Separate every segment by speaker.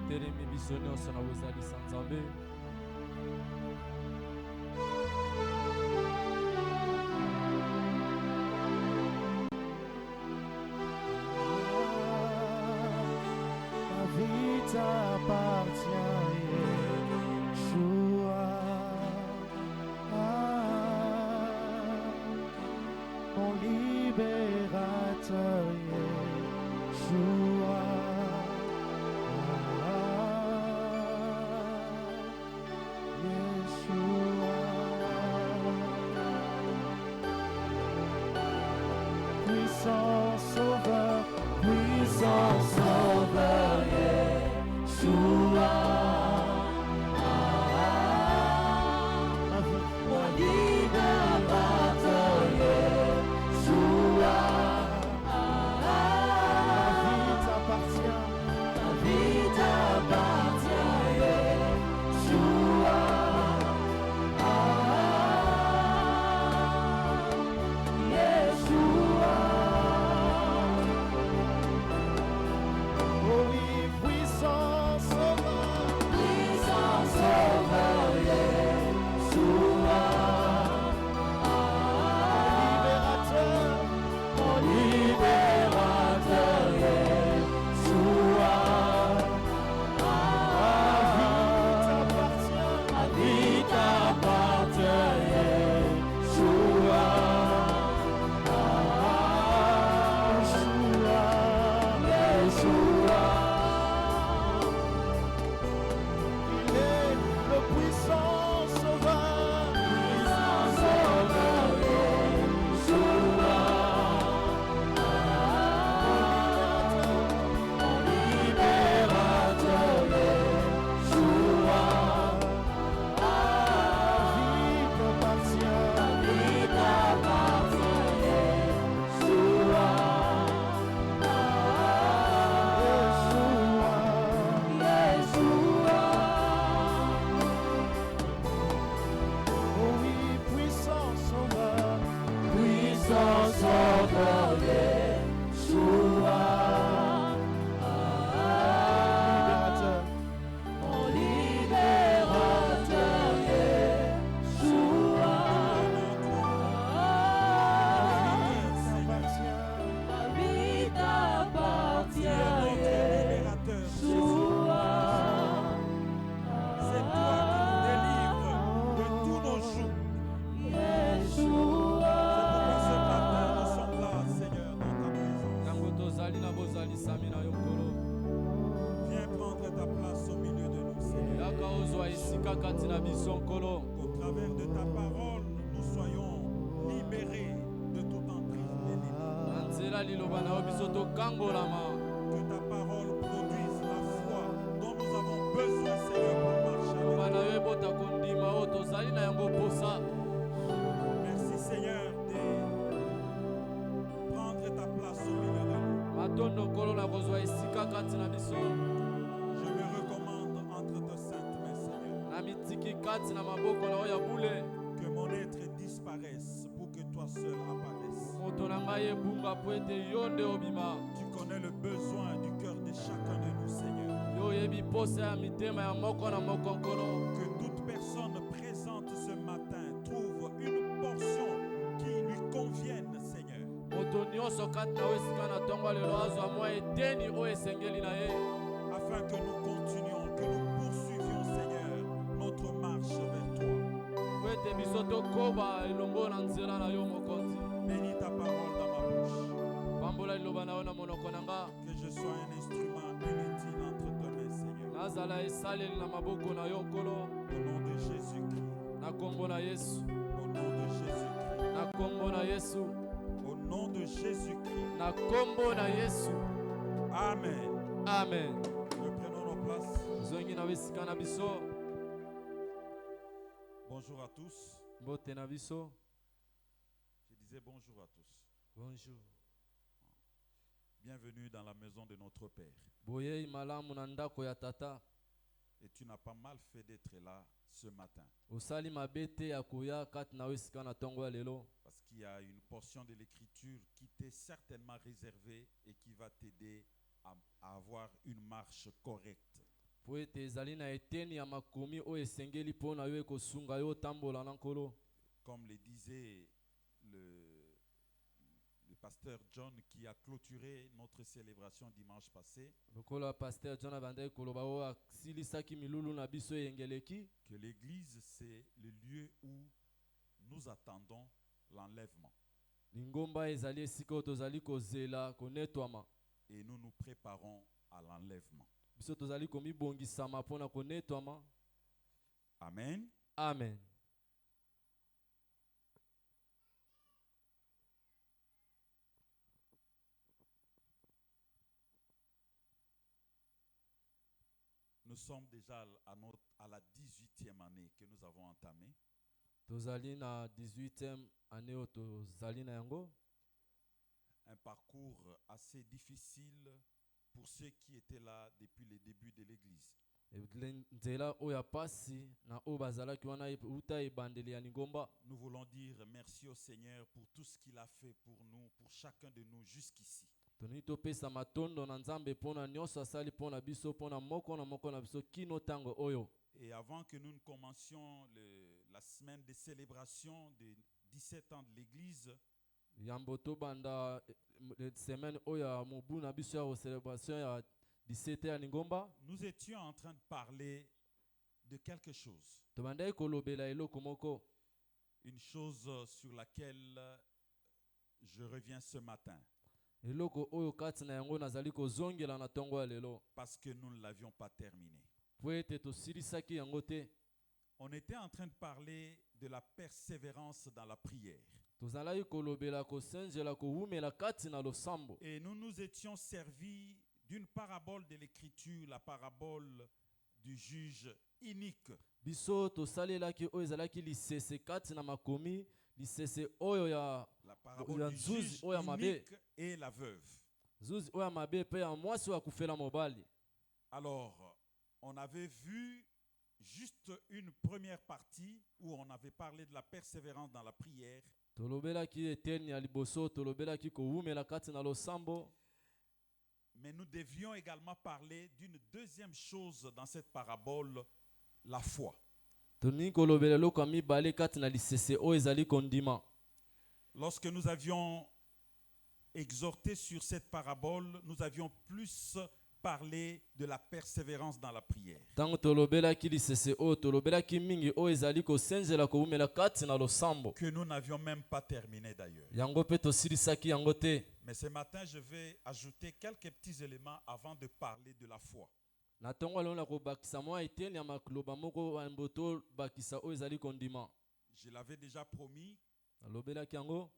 Speaker 1: botelemi biso nyonso na bozalisa Nzambe.
Speaker 2: Ma vie t'appartient, Yeshua. Mon libérateur, Yeshua. Puissant sauveur, Yeshua. Mon libérateur, Yeshua. Ma vie t'appartient, Yeshua.
Speaker 3: Au travers de ta parole, nous soyons libérés de toute emprise de l'ennemi. Que ta parole produise la foi dont nous avons besoin, Seigneur, pour marcher avec toi. Merci, Seigneur, de prendre ta place au milieu de nous. Je me recommande entre tes saintes mains, Seigneur. Que mon être disparaisse pour que toi seul apparaisses. Tu connais le besoin du cœur de chacun de nous, Seigneur. Que toute personne présente ce matin trouve une portion qui lui convienne, Seigneur. Afin que nous continuions, que nous poursuivions, Seigneur, notre marche vers toi. Bénis ta parole dans ma bouche. Que je sois un instrument inutile entre tes mains, Seigneur. Au nom de Jésus-Christ. Au nom de Jésus-Christ. Au nom de Jésus-Christ. Amen.
Speaker 1: Amen.
Speaker 3: Reprenons nos places. Bonjour à tous. Je disais bonjour à tous.
Speaker 1: Bonjour.
Speaker 3: Bienvenue dans la maison de notre Père. Et tu n'as pas mal fait d'être là ce matin. Parce qu'il y a une portion de l'écriture qui t'est certainement réservée et qui va t'aider à avoir une marche correcte.
Speaker 1: po ete ezali na eteni ya makomi oyo esengeli mpo na yo ekosunga yo otambola na nkolo.
Speaker 3: Comme le disait le pasteur John qui a clôturé notre célébration dimanche passé,
Speaker 1: Lokola pasteur John abandaki koloba oyo asilisaki milulu na biso eyengeleki,
Speaker 3: que l'église c'est le lieu où nous attendons l'enlèvement
Speaker 1: lingomba ezali esika oyo tozali kozela konetwama.
Speaker 3: et nous nous préparons à l'enlèvement.
Speaker 1: Biso tozali komibongisama mpo na konetwama.
Speaker 3: Amen.
Speaker 1: Amen.
Speaker 3: Nous sommes déjà à la 18e année que nous avons entamée.
Speaker 1: Tozali na 18e année oyo tozali na yango.
Speaker 3: Un parcours assez difficile pour ceux qui étaient là depuis le début de l'église.
Speaker 1: Nzela oyo ya pasi na oyo bazalaki wana uta ebandeli ya lingomba.
Speaker 3: Nous voulons dire merci au Seigneur pour tout ce qu'il a fait pour nous, pour chacun de nous jusqu'ici.
Speaker 1: Tolingi topesa matondo na Nzambe mpo na nyonso asali mpo na biso mpo na moko na biso kino ntango oyo.
Speaker 3: Et avant que nous ne commencions la semaine de célébration des 17 ans de l'église,
Speaker 1: Yambo tobanda semaine oyo ya mobu na biso ya célébration ya 17 ya lingomba.
Speaker 3: nous étions en train de parler de quelque chose.
Speaker 1: Tobandaki kolobela eloko moko.
Speaker 3: Une chose sur laquelle je reviens ce matin.
Speaker 1: Eloko oyo kati na yango nazali kozongela na ntongo ya lelo.
Speaker 3: Parce que nous ne l'avions pas terminé.
Speaker 1: Po ete tosilisaki yango te.
Speaker 3: On était en train de parler de la persévérance dans la prière.
Speaker 1: Tozalaki kolobela kosenjela kowumela kati na losambo.
Speaker 3: Et nous nous étions servis d'une parabole de l'écriture, la parabole du juge inique.
Speaker 1: Biso tosalelaki oyo ezalaki lisese kati na makomi, lisese oyo ya
Speaker 3: La parabole du
Speaker 1: Zuzi
Speaker 3: juge
Speaker 1: oyo ya mabe.
Speaker 3: inique et la veuve.
Speaker 1: Zuzi oyo ya mabe pe ya mwasi oyo akufela mobali.
Speaker 3: Alors, on avait vu juste une première partie où on avait parlé de la persévérance dans la prière.
Speaker 1: Tolobelaki eteni ya liboso, tolobelaki kowumela kati na losambo.
Speaker 3: Mais nous devions également parler d'une deuxième chose dans cette parabole, la foi.
Speaker 1: Tolingi kolobela eloko ya mibale kati na lisese oyo ezali kondima.
Speaker 3: Lorsque nous avions exhorté sur cette parabole, nous avions plus parlé de la persévérance dans la prière.
Speaker 1: Tango tolobelaki lisese oyo tolobelaki mingi oyo ezali kosenjela kowumela kati na losambo.
Speaker 3: Que nous n'avions même pas terminé d'ailleurs.
Speaker 1: Yango pe tosilisaki yango te.
Speaker 3: Mais ce matin, je vais ajouter quelques petits éléments avant de parler de la foi.
Speaker 1: Na ntongo lelo na kobakisa mwa eteni ya makloba moko ya mboto bakisa oyo ezali kondima.
Speaker 3: Je l'avais déjà promis
Speaker 1: Nalobelaki yango.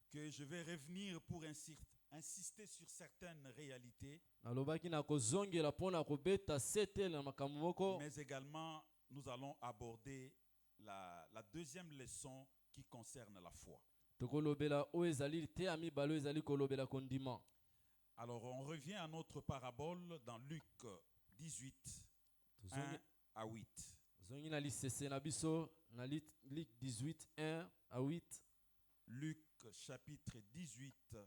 Speaker 3: que je vais revenir pour insister sur certaines réalités,
Speaker 1: Nalobaki na kozongela mpo na kobeta setele na makambo moko.
Speaker 3: mais également nous allons aborder la deuxième leçon qui concerne la foi.
Speaker 1: Tokolobela oyo ezali te ya mibale oyo ezali kolobela kondima.
Speaker 3: Alors on revient à notre parabole dans Luc 18, 1 à 8.
Speaker 1: Zongi na lisese na biso na Luc 18, 1 à 8.
Speaker 3: Luc chapitre 18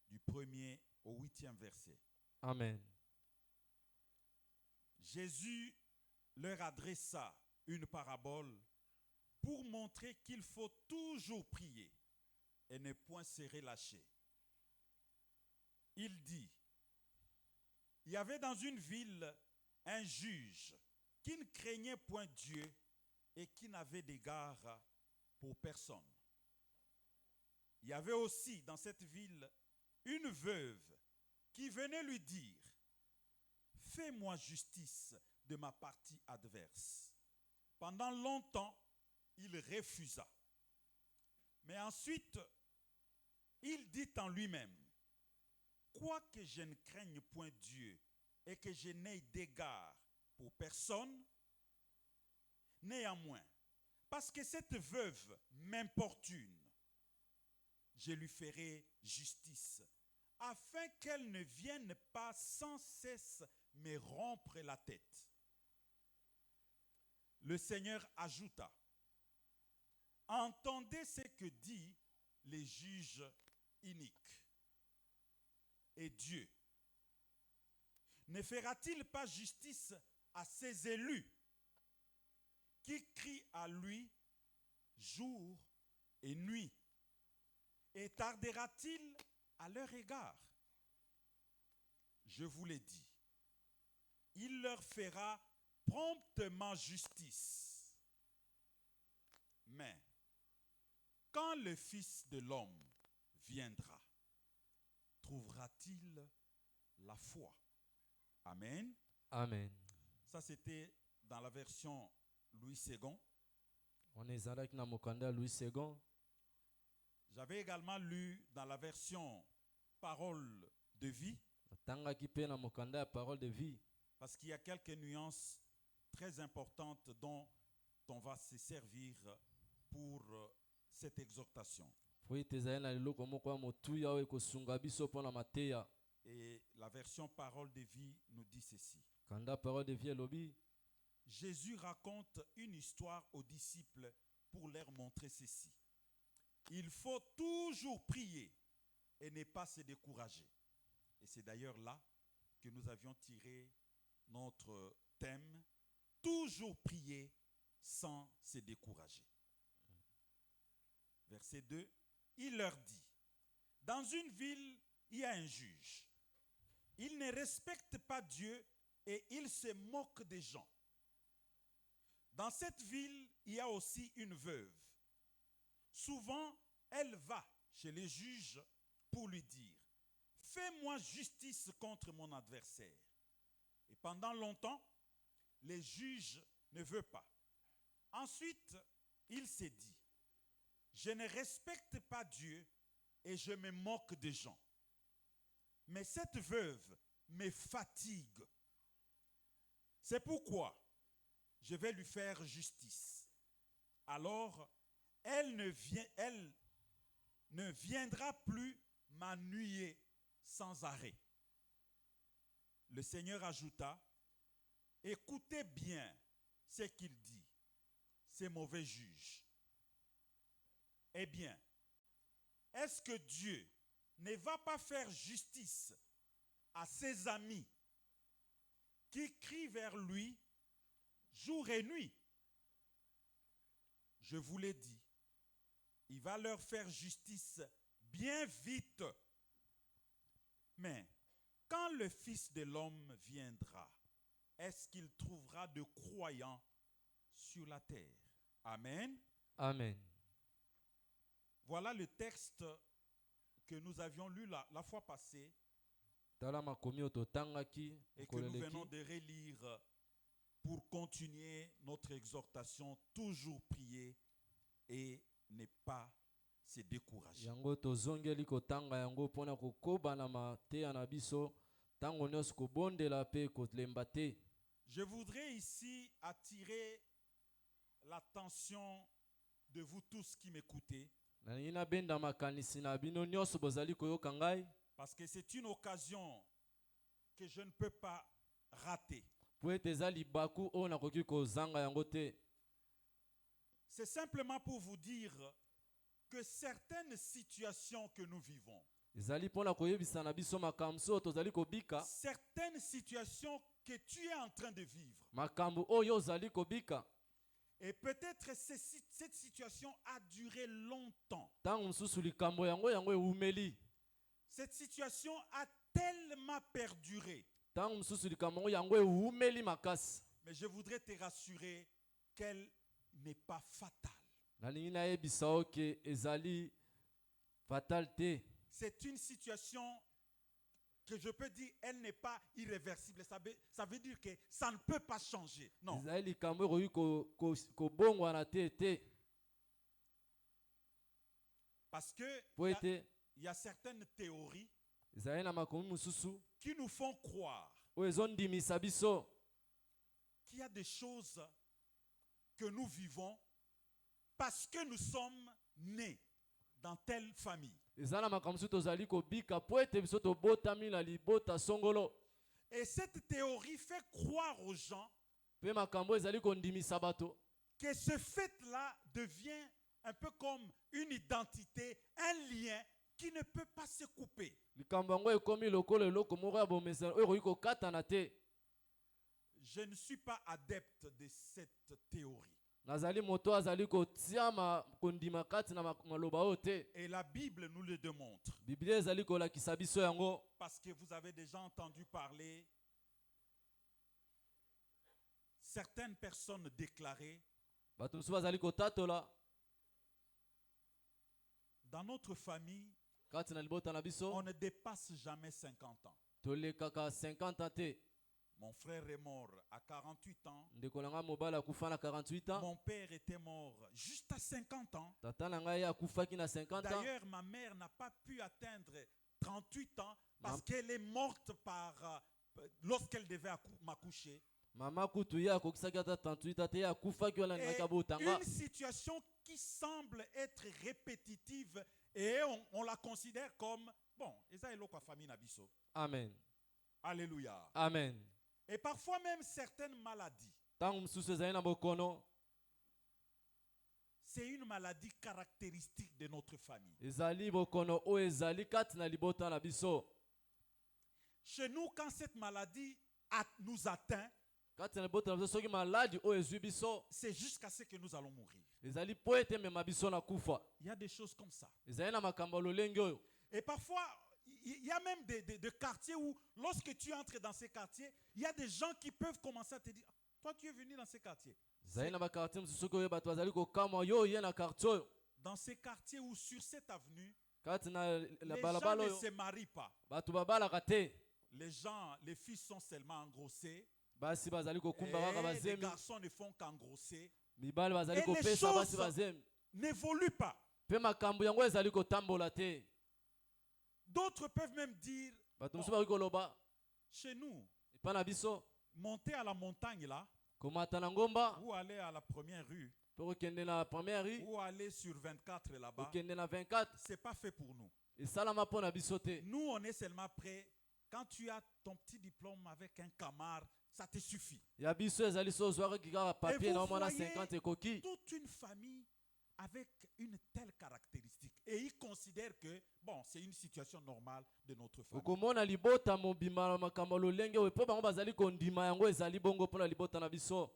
Speaker 3: du 1er au 8e verset.
Speaker 1: Amen.
Speaker 3: Jésus leur adressa une parabole pour montrer qu'il faut toujours prier et ne point se relâcher. Il dit, il y avait dans une ville un juge qui ne craignait point Dieu et qui n'avait d'égard pour personne. Il y avait aussi dans cette ville une veuve qui venait lui dire, fais-moi justice de ma partie adverse. Pendant longtemps, il refusa. Mais ensuite, il dit en lui-même, quoique je ne craigne point Dieu et que je n'aie d'égard pour personne, néanmoins, parce que cette veuve m'importune, je lui ferai justice, afin qu'elle ne vienne pas sans cesse me rompre la tête. Le Seigneur ajouta, entendez ce que dit le juge inique. Et Dieu ne fera-t-il pas justice à ses élus qui crient à lui jour et nuit? Et tardera-t-il à leur égard? Je vous l'ai dit, il leur fera promptement justice. Mais quand le Fils de l'homme viendra, trouvera-t-il la foi? Amen.
Speaker 1: Amen.
Speaker 3: Ça, c'était dans la version Louis II.
Speaker 1: On est avec na mokanda Louis II.
Speaker 3: J'avais également lu dans la version Parole de vie,
Speaker 1: Tanga ki pe na mokanda ya parole de vie.
Speaker 3: parce qu'il y a quelques nuances très importantes dont on va se servir pour cette exhortation.
Speaker 1: Po ete ezali na leloko moko ya motuya oyo ekosunga biso mpo na mateya.
Speaker 3: Et la version Parole de vie nous dit ceci.
Speaker 1: Kanda parole de vie elobi.
Speaker 3: Jésus raconte une histoire aux disciples pour leur montrer ceci. Il faut toujours prier et ne pas se décourager. Et c'est d'ailleurs là que nous avions tiré notre thème, toujours prier sans se décourager. Verset 2, il leur dit, dans une ville, il y a un juge. Il ne respecte pas Dieu et il se moque des gens. Dans cette ville, il y a aussi une veuve. Souvent, elle va chez les juges pour lui dire, fais-moi justice contre mon adversaire. Et pendant longtemps, les juges ne veulent pas. Ensuite, il s'est dit, je ne respecte pas Dieu et je me moque des gens. Mais cette veuve me fatigue. C'est pourquoi je vais lui faire justice. Alors, elle ne viendra plus m'ennuyer sans arrêt. Le Seigneur ajouta, écoutez bien ce qu'il dit, ces mauvais juges. Eh bien, est-ce que Dieu ne va pas faire justice à ses amis qui crient vers lui jour et nuit? Je vous l'ai dit, il va leur faire justice bien vite. Mais quand le Fils de l'homme viendra, est-ce qu'il trouvera de croyants sur la terre? Amen.
Speaker 1: Amen.
Speaker 3: Voilà le texte que nous avions lu la fois passée
Speaker 1: Tala makomi ototangaki
Speaker 3: et que nous venons
Speaker 1: koleleki.
Speaker 3: de relire pour continuer notre exhortation, toujours prier et ne pas se décourager.
Speaker 1: Yango tozongeli kotanga yango mpona kokoba na mateya na biso ntango nyonso kobondela mpe kolemba te.
Speaker 3: Je voudrais ici attirer l'attention de vous tous qui m'écoutez,
Speaker 1: Nalingi nabenda makanisi na bino nyonso bozali koyoka ngai
Speaker 3: parce que c'est une occasion que je ne peux pas rater.
Speaker 1: po ete eza libaku oyo nakoki kozanga yango te.
Speaker 3: C'est simplement pour vous dire que certaines situations que nous vivons,
Speaker 1: Ezali mpona koyebisa na biso makambo oyo tozali kobika,
Speaker 3: certaines situations que tu es en train de vivre,
Speaker 1: makambo oyo ozali kobika,
Speaker 3: et peut-être cette situation a duré longtemps.
Speaker 1: ntango mosusu likambo yango ewumeli.
Speaker 3: Cette situation a tellement perduré.
Speaker 1: Ntango mosusu likambo yango ewumeli makasi.
Speaker 3: Mais je voudrais te rassurer qu'elle n'est pas fatale.
Speaker 1: Nalingi nayebisa yo ke ezali fatal te.
Speaker 3: C'est une situation que je peux dire, elle n'est pas irréversible. Ça veut dire que ça ne peut pas changer. Non.
Speaker 1: Ezali likambo ekoki kobongwana te.
Speaker 3: Parce que
Speaker 1: Po ete
Speaker 3: il y a certaines théories
Speaker 1: ezali na makomi mosusu
Speaker 3: qui nous font croire
Speaker 1: oyo ezondimisa biso
Speaker 3: qu'il y a des choses que nous vivons parce que nous sommes nés dans telle famille.
Speaker 1: eza na makambo mosusu tozali kobika po ete biso tobotami na libota songolo.
Speaker 3: Et cette théorie fait croire aux gens
Speaker 1: Mpe makambo ezali kondimisa bato
Speaker 3: que ce fait-là devient un peu comme une identité, un lien qui ne peut pas se couper.
Speaker 1: likambo yango ekomi lokola eloko moko ya bomesano oyo ekoki kokatana te.
Speaker 3: Je ne suis pas adepte de cette théorie.
Speaker 1: nazali moto azali kotia kondima kati na maloba oyo te.
Speaker 3: Et la Bible nous le démontre.
Speaker 1: Biblia ezali kolakisa biso yango.
Speaker 3: Parce que vous avez déjà entendu parler certaines personnes déclarer
Speaker 1: Bato mosusu bazali kotatola
Speaker 3: dans notre famille,
Speaker 1: kati na libota na biso
Speaker 3: on ne dépasse jamais 50 ans.
Speaker 1: tolekaka 50 ans te.
Speaker 3: Mon frère est mort à 48 ans.
Speaker 1: Ndeko na ngai mobali akufa na 48 ans.
Speaker 3: Mon père était mort juste à 50 ans.
Speaker 1: Tata na ngai akufaki na 50 ans.
Speaker 3: D'ailleurs, ma mère n'a pas pu atteindre 38 ans parce qu'elle est morte lorsqu'elle devait m'accoucher.
Speaker 1: Mama kutu ye akokisaki ata 38 ans te, ye akufaki wana ningaki abotanga.
Speaker 3: Une situation qui semble être répétitive et on la considère comme bon, eza eloko famille na biso.
Speaker 1: Amen.
Speaker 3: Alléluia.
Speaker 1: Amen.
Speaker 3: Et parfois même certaines maladies.
Speaker 1: Tangu mosusu ezali na bokono,
Speaker 3: C'est une maladie caractéristique de notre famille.
Speaker 1: ezali bokono oyo ezali kati na libota na biso.
Speaker 3: Chez nous, quand cette maladie nous atteint,
Speaker 1: Kati na libota na biso soki maladi oyo ezwi biso,
Speaker 3: c'est jusqu'à ce que nous allons mourir.
Speaker 1: ezali po ete mema biso na kufa.
Speaker 3: Il y a des choses comme ça.
Speaker 1: Ezali na makambo lolenge oyo.
Speaker 3: Et parfois, il y a même des quartiers où, lorsque tu entres dans ces quartiers, il y a des gens qui peuvent commencer à te dire, toi tu es venu dans ces quartiers.
Speaker 1: Ezali na bakartier mosusu soki oyo bato bazali kokamwa yo ye na quartier oyo.
Speaker 3: Dans ces quartiers où sur cette avenue,
Speaker 1: Kati na
Speaker 3: les gens
Speaker 1: balabala
Speaker 3: ne
Speaker 1: oyo
Speaker 3: se marient pas.
Speaker 1: bato babalaka te.
Speaker 3: Les filles sont seulement engrossées.
Speaker 1: Basi bazali kokumba kaka
Speaker 3: Et les
Speaker 1: bazemi.
Speaker 3: garçons ne font qu'engrosser.
Speaker 1: Mibali bazali
Speaker 3: Et les
Speaker 1: kopesa basi
Speaker 3: choses
Speaker 1: bazemi.
Speaker 3: n'évoluent pas.
Speaker 1: Pe makambo yango ezali kotambola te.
Speaker 3: D'autres peuvent même dire,
Speaker 1: Bato
Speaker 3: bon,
Speaker 1: mosusu bakoki koloba
Speaker 3: chez nous,
Speaker 1: epa na biso
Speaker 3: monter à la montagne là,
Speaker 1: komata na ngomba
Speaker 3: ou aller à la première rue,
Speaker 1: mpe kokende na première rue,
Speaker 3: ou aller sur 24 là-bas,
Speaker 1: kokende na 24
Speaker 3: c'est pas fait pour nous.
Speaker 1: esalama mpo na biso te.
Speaker 3: Nous, on est seulement prêts. Quand tu as ton petit diplôme avec un camarade, ça te suffit.
Speaker 1: Ya biso ezali so ozwaki kaka papier na
Speaker 3: vous
Speaker 1: omona
Speaker 3: voyez
Speaker 1: 50 ekoki.
Speaker 3: Toute une famille avec une telle caractéristique. Et ils considèrent que, bon, c'est une situation normale de notre famille.
Speaker 1: okomona libota mobimba na makambo lolenge oyo mpo bango bazali kondima yango ezali bongo mpo na libota na biso.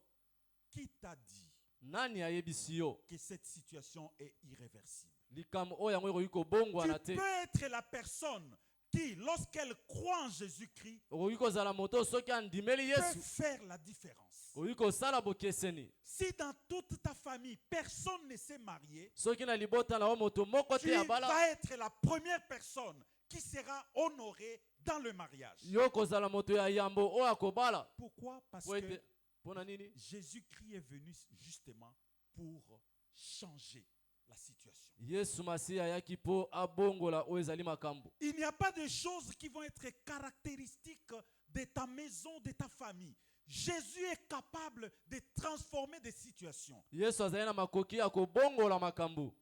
Speaker 3: Qui t'a dit
Speaker 1: Nani ayebisi yo
Speaker 3: que cette situation est irréversible?
Speaker 1: likambo oyo yango ekoki kobongwana
Speaker 3: Tu
Speaker 1: te.
Speaker 3: peux être la personne qui, lorsqu'elle croit en Jésus-Christ,
Speaker 1: Okoki kozala moto soki andimeli
Speaker 3: peut
Speaker 1: Yesu,
Speaker 3: faire la différence.
Speaker 1: okoki kosala bokeseni.
Speaker 3: Si dans toute ta famille, personne ne s'est marié,
Speaker 1: Soki na libota na yo moto moko
Speaker 3: tu
Speaker 1: te abala,
Speaker 3: vas être la première personne qui sera honorée dans le mariage.
Speaker 1: yo kozala moto ya yambo oyo akobala.
Speaker 3: Pourquoi? Parce
Speaker 1: Po
Speaker 3: que
Speaker 1: ete mpona nini?
Speaker 3: Jésus-Christ est venu justement pour changer la situation.
Speaker 1: Yesu Masiya ayaki mpo abongola oyo ezali makambo.
Speaker 3: Il n'y a pas de choses qui vont être caractéristiques de ta maison, de ta famille. Jésus est capable de transformer des situations.
Speaker 1: Yesu azali na makoki ya kobongola makambo.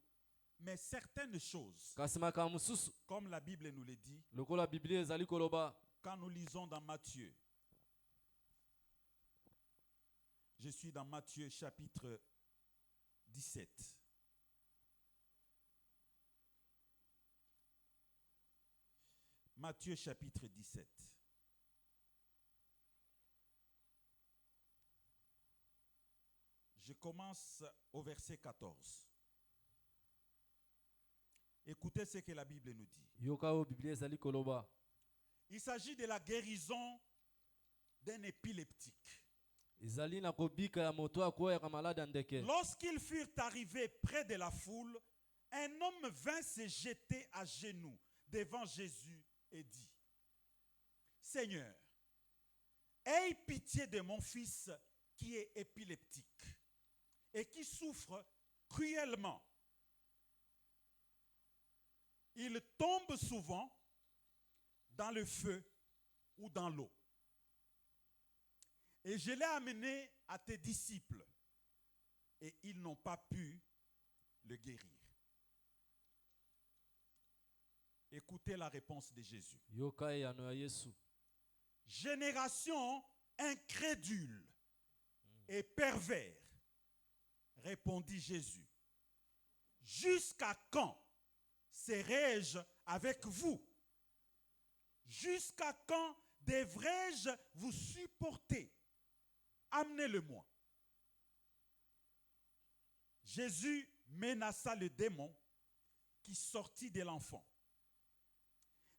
Speaker 3: Mais certaines choses,
Speaker 1: Kasi makambo mosusu
Speaker 3: comme la Bible nous le dit,
Speaker 1: lokola Biblia ezali koloba,
Speaker 3: quand nous lisons dans Matthieu, je suis dans Matthieu chapitre 17. Matthieu chapitre 17. Je commence au verset 14. Écoutez ce que la Bible nous dit.
Speaker 1: yoka oyo Biblia ezali koloba.
Speaker 3: Il s'agit de la guérison d'un épileptique.
Speaker 1: Ezali na kobika ya moto akoyaka malade ya ndeke.
Speaker 3: Lorsqu'ils furent arrivés près de la foule, un homme vint se jeter à genoux devant Jésus et dit, Seigneur, aie pitié de mon fils qui est épileptique et qui souffre cruellement. Il tombe souvent dans le feu ou dans l'eau. Et je l'ai amené à tes disciples et ils n'ont pas pu le guérir. Écoutez la réponse de Jésus.
Speaker 1: Yoka eyano ya Yesu.
Speaker 3: Génération incrédule et pervers, répondit Jésus. Jusqu'à quand serai-je avec vous? Jusqu'à quand devrais-je vous supporter? amenez-le-moi. Jésus menaça le démon qui sortit de l'enfant.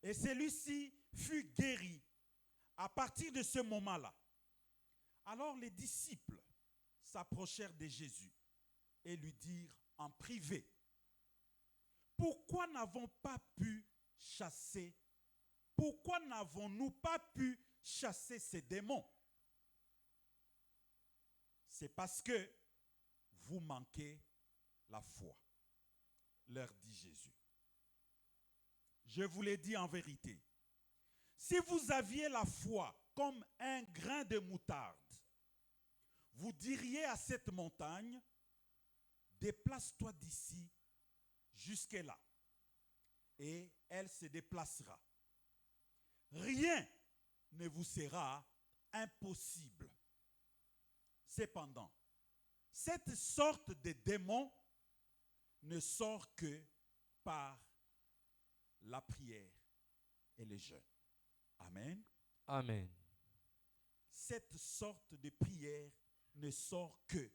Speaker 3: Et celui-ci fut guéri à partir de ce moment-là. Alors les disciples s'approchèrent de Jésus et lui dirent en privé, pourquoi n'avons-nous pas pu chasser ces démons? C'est parce que vous manquez la foi, leur dit Jésus. Je vous l'ai dit en vérité, si vous aviez la foi comme un grain de moutarde, vous diriez à cette montagne, déplace-toi d'ici jusque là, et elle se déplacera. Rien ne vous sera impossible. Cependant, cette sorte de démon ne sort que par la prière et le jeûne. Amen.
Speaker 1: Amen.
Speaker 3: Cette sorte de prière ne sort que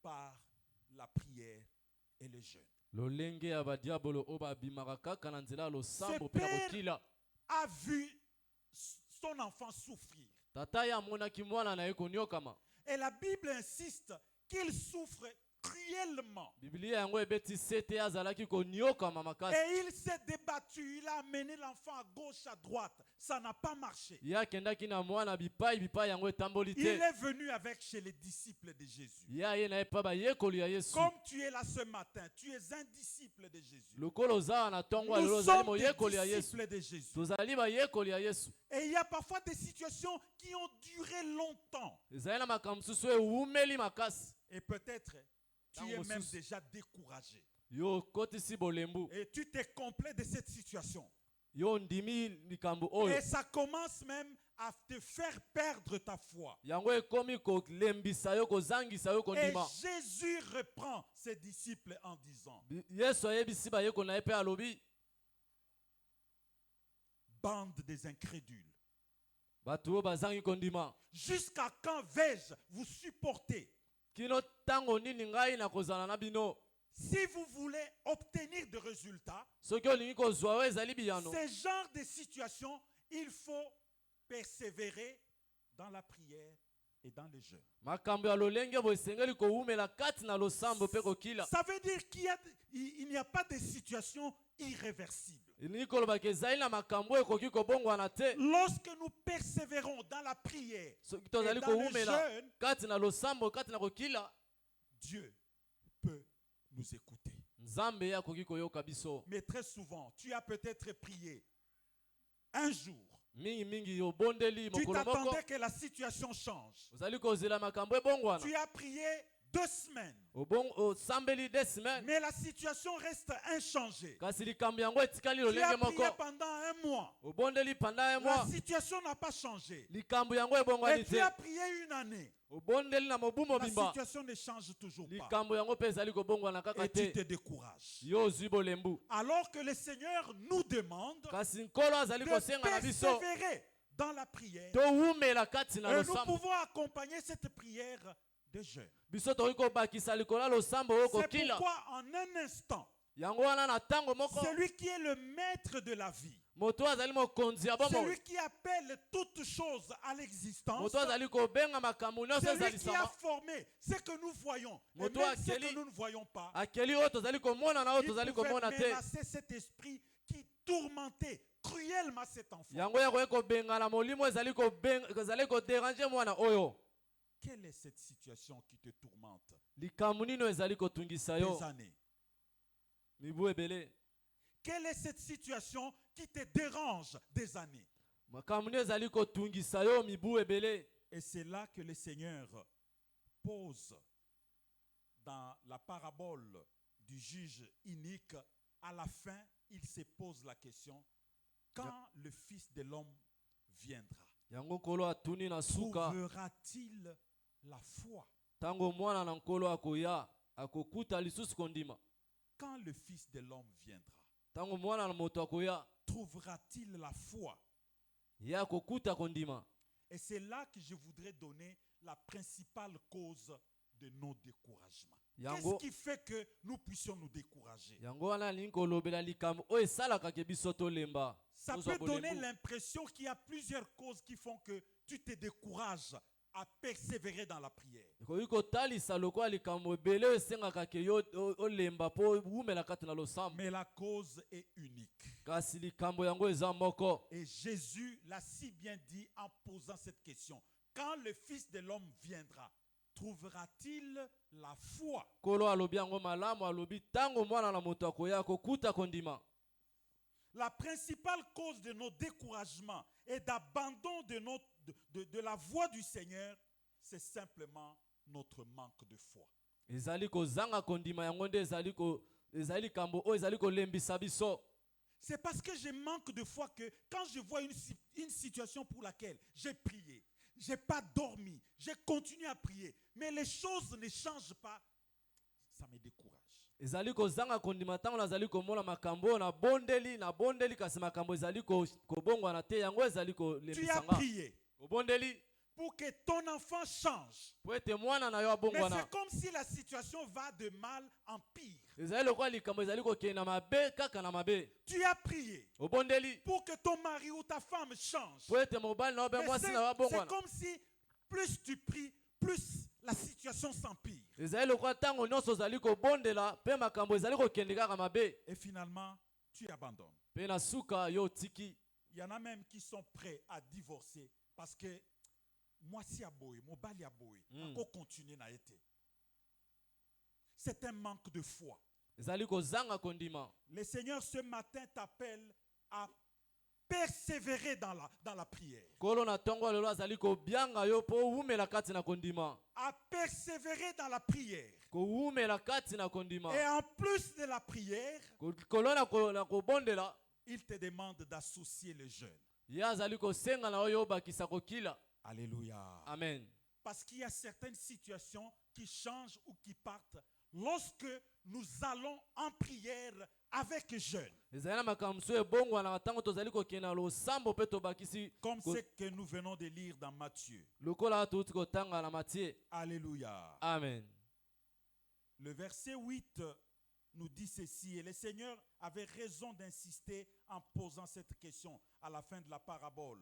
Speaker 3: par la prière et le jeûne.
Speaker 1: Lolenge ya badiabolo oba bimaraka kananzela lo sambo
Speaker 3: Ce
Speaker 1: pe na
Speaker 3: père
Speaker 1: kokila.
Speaker 3: a vu son enfant souffrir.
Speaker 1: Tata ya monaki mwana na ye koniokama.
Speaker 3: Et la Bible insiste qu'il souffre cruellement.
Speaker 1: Biblia yango ebeti sete azalaki koniokama makasi.
Speaker 3: Et il s'est débattu, il a amené l'enfant à gauche, à droite. Ça n'a pas marché.
Speaker 1: Ya kendaki na mwana bipai yango etamboli
Speaker 3: Il
Speaker 1: te.
Speaker 3: est venu avec chez les disciples de Jésus.
Speaker 1: Ya ye na epa ba yekoli ya Yesu.
Speaker 3: Comme tu es là ce matin, tu es un disciple de Jésus.
Speaker 1: Lokolo za na tongwa
Speaker 3: Nous
Speaker 1: lelo zali
Speaker 3: sommes
Speaker 1: mo
Speaker 3: des
Speaker 1: yekoli ya Yesu.
Speaker 3: disciples de Jésus.
Speaker 1: Tozali ba yekoli ya Yesu.
Speaker 3: Et il y a parfois des situations qui ont duré longtemps.
Speaker 1: Ezali na makambo susu ewumeli makasi.
Speaker 3: Et peut-être tu
Speaker 1: Tango
Speaker 3: es même
Speaker 1: mosusu.
Speaker 3: déjà découragé.
Speaker 1: Yo kotisi bolembu.
Speaker 3: Et tu t'es complet de cette situation.
Speaker 1: Yo ndimi likambo oyo.
Speaker 3: Et ça commence même à te faire perdre ta foi.
Speaker 1: Yango ekomi kolembisa yo kozangisa yo
Speaker 3: Et
Speaker 1: kondima.
Speaker 3: Jésus reprend ses disciples en disant,
Speaker 1: Yesu ayebisi ba yeko na ye pe alobi.
Speaker 3: bande des incrédules,
Speaker 1: Bato oyo bazangi kondima.
Speaker 3: jusqu'à quand vais-je vous supporter?
Speaker 1: Kino tango nini ngai na kozala na bino.
Speaker 3: Si vous voulez obtenir des résultats,
Speaker 1: Soki olingi kozwa oyo ezali biyano.
Speaker 3: ce genre de situation, il faut persévérer dans la prière et dans le jeûne.
Speaker 1: Makambo ya lolenge bo esengeli kowumela kati na losambo pe kokila.
Speaker 3: Ça veut dire qu'il n'y a pas de situation irréversible.
Speaker 1: Elingi koloba ke ezali na makambo ekoki kobongwana te.
Speaker 3: Lorsque nous persévérons dans la prière
Speaker 1: Soki
Speaker 3: et
Speaker 1: tozali
Speaker 3: dans le
Speaker 1: kowumela
Speaker 3: jeûne,
Speaker 1: kati na losambo kati na kokila,
Speaker 3: Dieu peut nous écouter.
Speaker 1: Nzambe ye akoki koyoka biso.
Speaker 3: Mais très souvent, tu as peut-être prié un jour.
Speaker 1: Mingi mingi obondeli
Speaker 3: Tu
Speaker 1: mokolo moko.
Speaker 3: t'attendais que la situation change.
Speaker 1: Ozali kozela makambo ebongwana.
Speaker 3: Tu as prié 2 semaines.
Speaker 1: Osambeli 2 semaines.
Speaker 3: Mais la situation reste inchangée.
Speaker 1: Kasi likambo yango etikali
Speaker 3: Tu as
Speaker 1: lolenge
Speaker 3: prié
Speaker 1: moko.
Speaker 3: pendant 1 mois.
Speaker 1: Obondeli pendant un
Speaker 3: La
Speaker 1: mois.
Speaker 3: situation n'a pas changé.
Speaker 1: Likambo yango
Speaker 3: Et
Speaker 1: ebongwani
Speaker 3: tu
Speaker 1: te.
Speaker 3: as prié 1 année.
Speaker 1: Obondeli na mobu
Speaker 3: La
Speaker 1: mobimba.
Speaker 3: situation ne change toujours pas.
Speaker 1: Likambo yango pe ezali kobongwana kaka
Speaker 3: Et tu te
Speaker 1: te.
Speaker 3: décourages.
Speaker 1: Yo ozwi bolembu.
Speaker 3: Alors que le Seigneur nous demande
Speaker 1: Kasi nkolo azali
Speaker 3: de
Speaker 1: kosenga na biso.
Speaker 3: persévérer dans la prière.
Speaker 1: Towumela kati na
Speaker 3: Et nous
Speaker 1: losambo.
Speaker 3: pouvons accompagner cette prière de jeûne.
Speaker 1: Biso tokoki kobakisa likolo ya losambo oyo
Speaker 3: C'est
Speaker 1: kokila.
Speaker 3: pourquoi en un instant,
Speaker 1: Yango wana na tango moko.
Speaker 3: celui qui est le maître de la vie,
Speaker 1: Moto azali mokonzi ya bomoi.
Speaker 3: celui qui appelle toutes choses à l'existence,
Speaker 1: Moto azali kobenga makambo nyonso
Speaker 3: celui qui a
Speaker 1: ezalisama.
Speaker 3: formé ce que nous voyons et
Speaker 1: Moto
Speaker 3: même ce
Speaker 1: akeli-
Speaker 3: que nous ne voyons pas,
Speaker 1: Akeli oyo tozali komona na oyo
Speaker 3: il
Speaker 1: tozali
Speaker 3: pouvait
Speaker 1: komona te.
Speaker 3: menacer cet esprit qui tourmentait cruellement cet enfant.
Speaker 1: Yango ya koye kobengana molimo ezali koderange mwana oyo.
Speaker 3: Quelle est cette situation qui te tourmente
Speaker 1: Likambo nino ezali kotungisa yo.
Speaker 3: des années?
Speaker 1: Mibu ebele.
Speaker 3: Quelle est cette situation qui te dérange des années?
Speaker 1: Makambo nino ezali kotungisa yo mibu ebele.
Speaker 3: Et c'est là que le Seigneur pose dans la parabole du juge inique. À la fin, il se pose la question, quand le Fils de l'homme viendra,
Speaker 1: Yango nkolo atuni na suka.
Speaker 3: trouvera-t-il la foi?
Speaker 1: Tango mwana na nkolo akoya akokuta lisusu kondima.
Speaker 3: Quand le Fils de l'homme viendra,
Speaker 1: Tango mwana na moto akoya
Speaker 3: trouvera-t-il la foi?
Speaker 1: ye akokuta kondima.
Speaker 3: Et c'est là que je voudrais donner la principale cause de nos découragements?
Speaker 1: Yango-
Speaker 3: Qu'est-ce qui fait que nous puissions nous décourager?
Speaker 1: yango wana alingi kolobela likambo oyo esalaka ke biso tolemba.
Speaker 3: Ça
Speaker 1: Tozwa
Speaker 3: peut donner
Speaker 1: bolembu.
Speaker 3: l'impression qu'il y a plusieurs causes qui font que tu te décourages à persévérer dans la prière.
Speaker 1: Ekoki kotalisa lokola likambo ebele oyo esengaka ke yo olemba mpo owumela kati na losambo.
Speaker 3: Mais la cause est unique.
Speaker 1: Kasi likambo yango eza moko.
Speaker 3: Et Jésus l'a si bien dit en posant cette question. Quand le Fils de l'homme viendra, trouvera-t-il la foi?
Speaker 1: Kolo alobi yango malamu, alobi tango mwana na moto akoya kokuta kondima.
Speaker 3: La principale cause de nos découragements et d'abandon de la voie du Seigneur, c'est simplement notre manque de foi.
Speaker 1: Ezali kozanga kondima yango nde ezali likambo oyo ezali kolembisa biso.
Speaker 3: C'est parce que je manque de foi que quand je vois une situation pour laquelle j'ai prié, je n'ai pas dormi, j'ai continué à prier, mais les choses ne changent pas, ça me décourage.
Speaker 1: Ezali kozanga kondima ntango nazali komona makambo oyo nabondeli kasi makambo ezali kobongwana te yango ezali
Speaker 3: Tu as
Speaker 1: kolembisa nga.
Speaker 3: prié
Speaker 1: Obondeli
Speaker 3: pour que ton enfant change.
Speaker 1: po ete mwana na yo
Speaker 3: Mais
Speaker 1: abongwana.
Speaker 3: c'est comme si la situation va de mal en pire.
Speaker 1: Ezali lokola likambo ezali kokende na mabe kaka na mabe.
Speaker 3: Tu as prié
Speaker 1: Obondeli
Speaker 3: pour que ton mari ou ta femme change.
Speaker 1: po ete mobali na yo mpe
Speaker 3: Mais
Speaker 1: mwasi na yo
Speaker 3: c'est
Speaker 1: abongwana.
Speaker 3: comme si plus tu pries, plus la situation s'empire.
Speaker 1: Ezali lokola ntango nyonso ozali kobondela mpe makambo ezali kokende kaka mabe.
Speaker 3: Et finalement, tu abandonnes.
Speaker 1: Mpe na suka yo otiki.
Speaker 3: Il y en a même qui sont prêts à divorcer parce que moi si aboye, mon bali aboye, encore continuer na été. C'est un manque de foi.
Speaker 1: Ezali kozanga kondima.
Speaker 3: Le Seigneur ce matin t'appelle à persévérer dans la prière.
Speaker 1: Kolo na tongo lelo azali kobianga yo mpo owumela kati na kondima.
Speaker 3: À persévérer dans la prière.
Speaker 1: Kowumela kati na kondima.
Speaker 3: Et en plus de la prière,
Speaker 1: Kolo na kobondela.
Speaker 3: il te demande d'associer les jeunes.
Speaker 1: Ye azali kosenga na oyo obakisa kokila.
Speaker 3: Alléluia.
Speaker 1: Amen.
Speaker 3: Parce qu'il y a certaines situations qui changent ou qui partent lorsque nous allons en prière avec jeunes.
Speaker 1: Ezali na makambo mosusu ebongwanaka ntango tozali kokende na losambo mpe tobakisi
Speaker 3: Comme ce que nous venons de lire dans Matthieu.
Speaker 1: lokola touti kotanga na Matthieu.
Speaker 3: Alléluia.
Speaker 1: Amen.
Speaker 3: Le verset 8 nous dit ceci, et le Seigneur avait raison d'insister en posant cette question à la fin de la parabole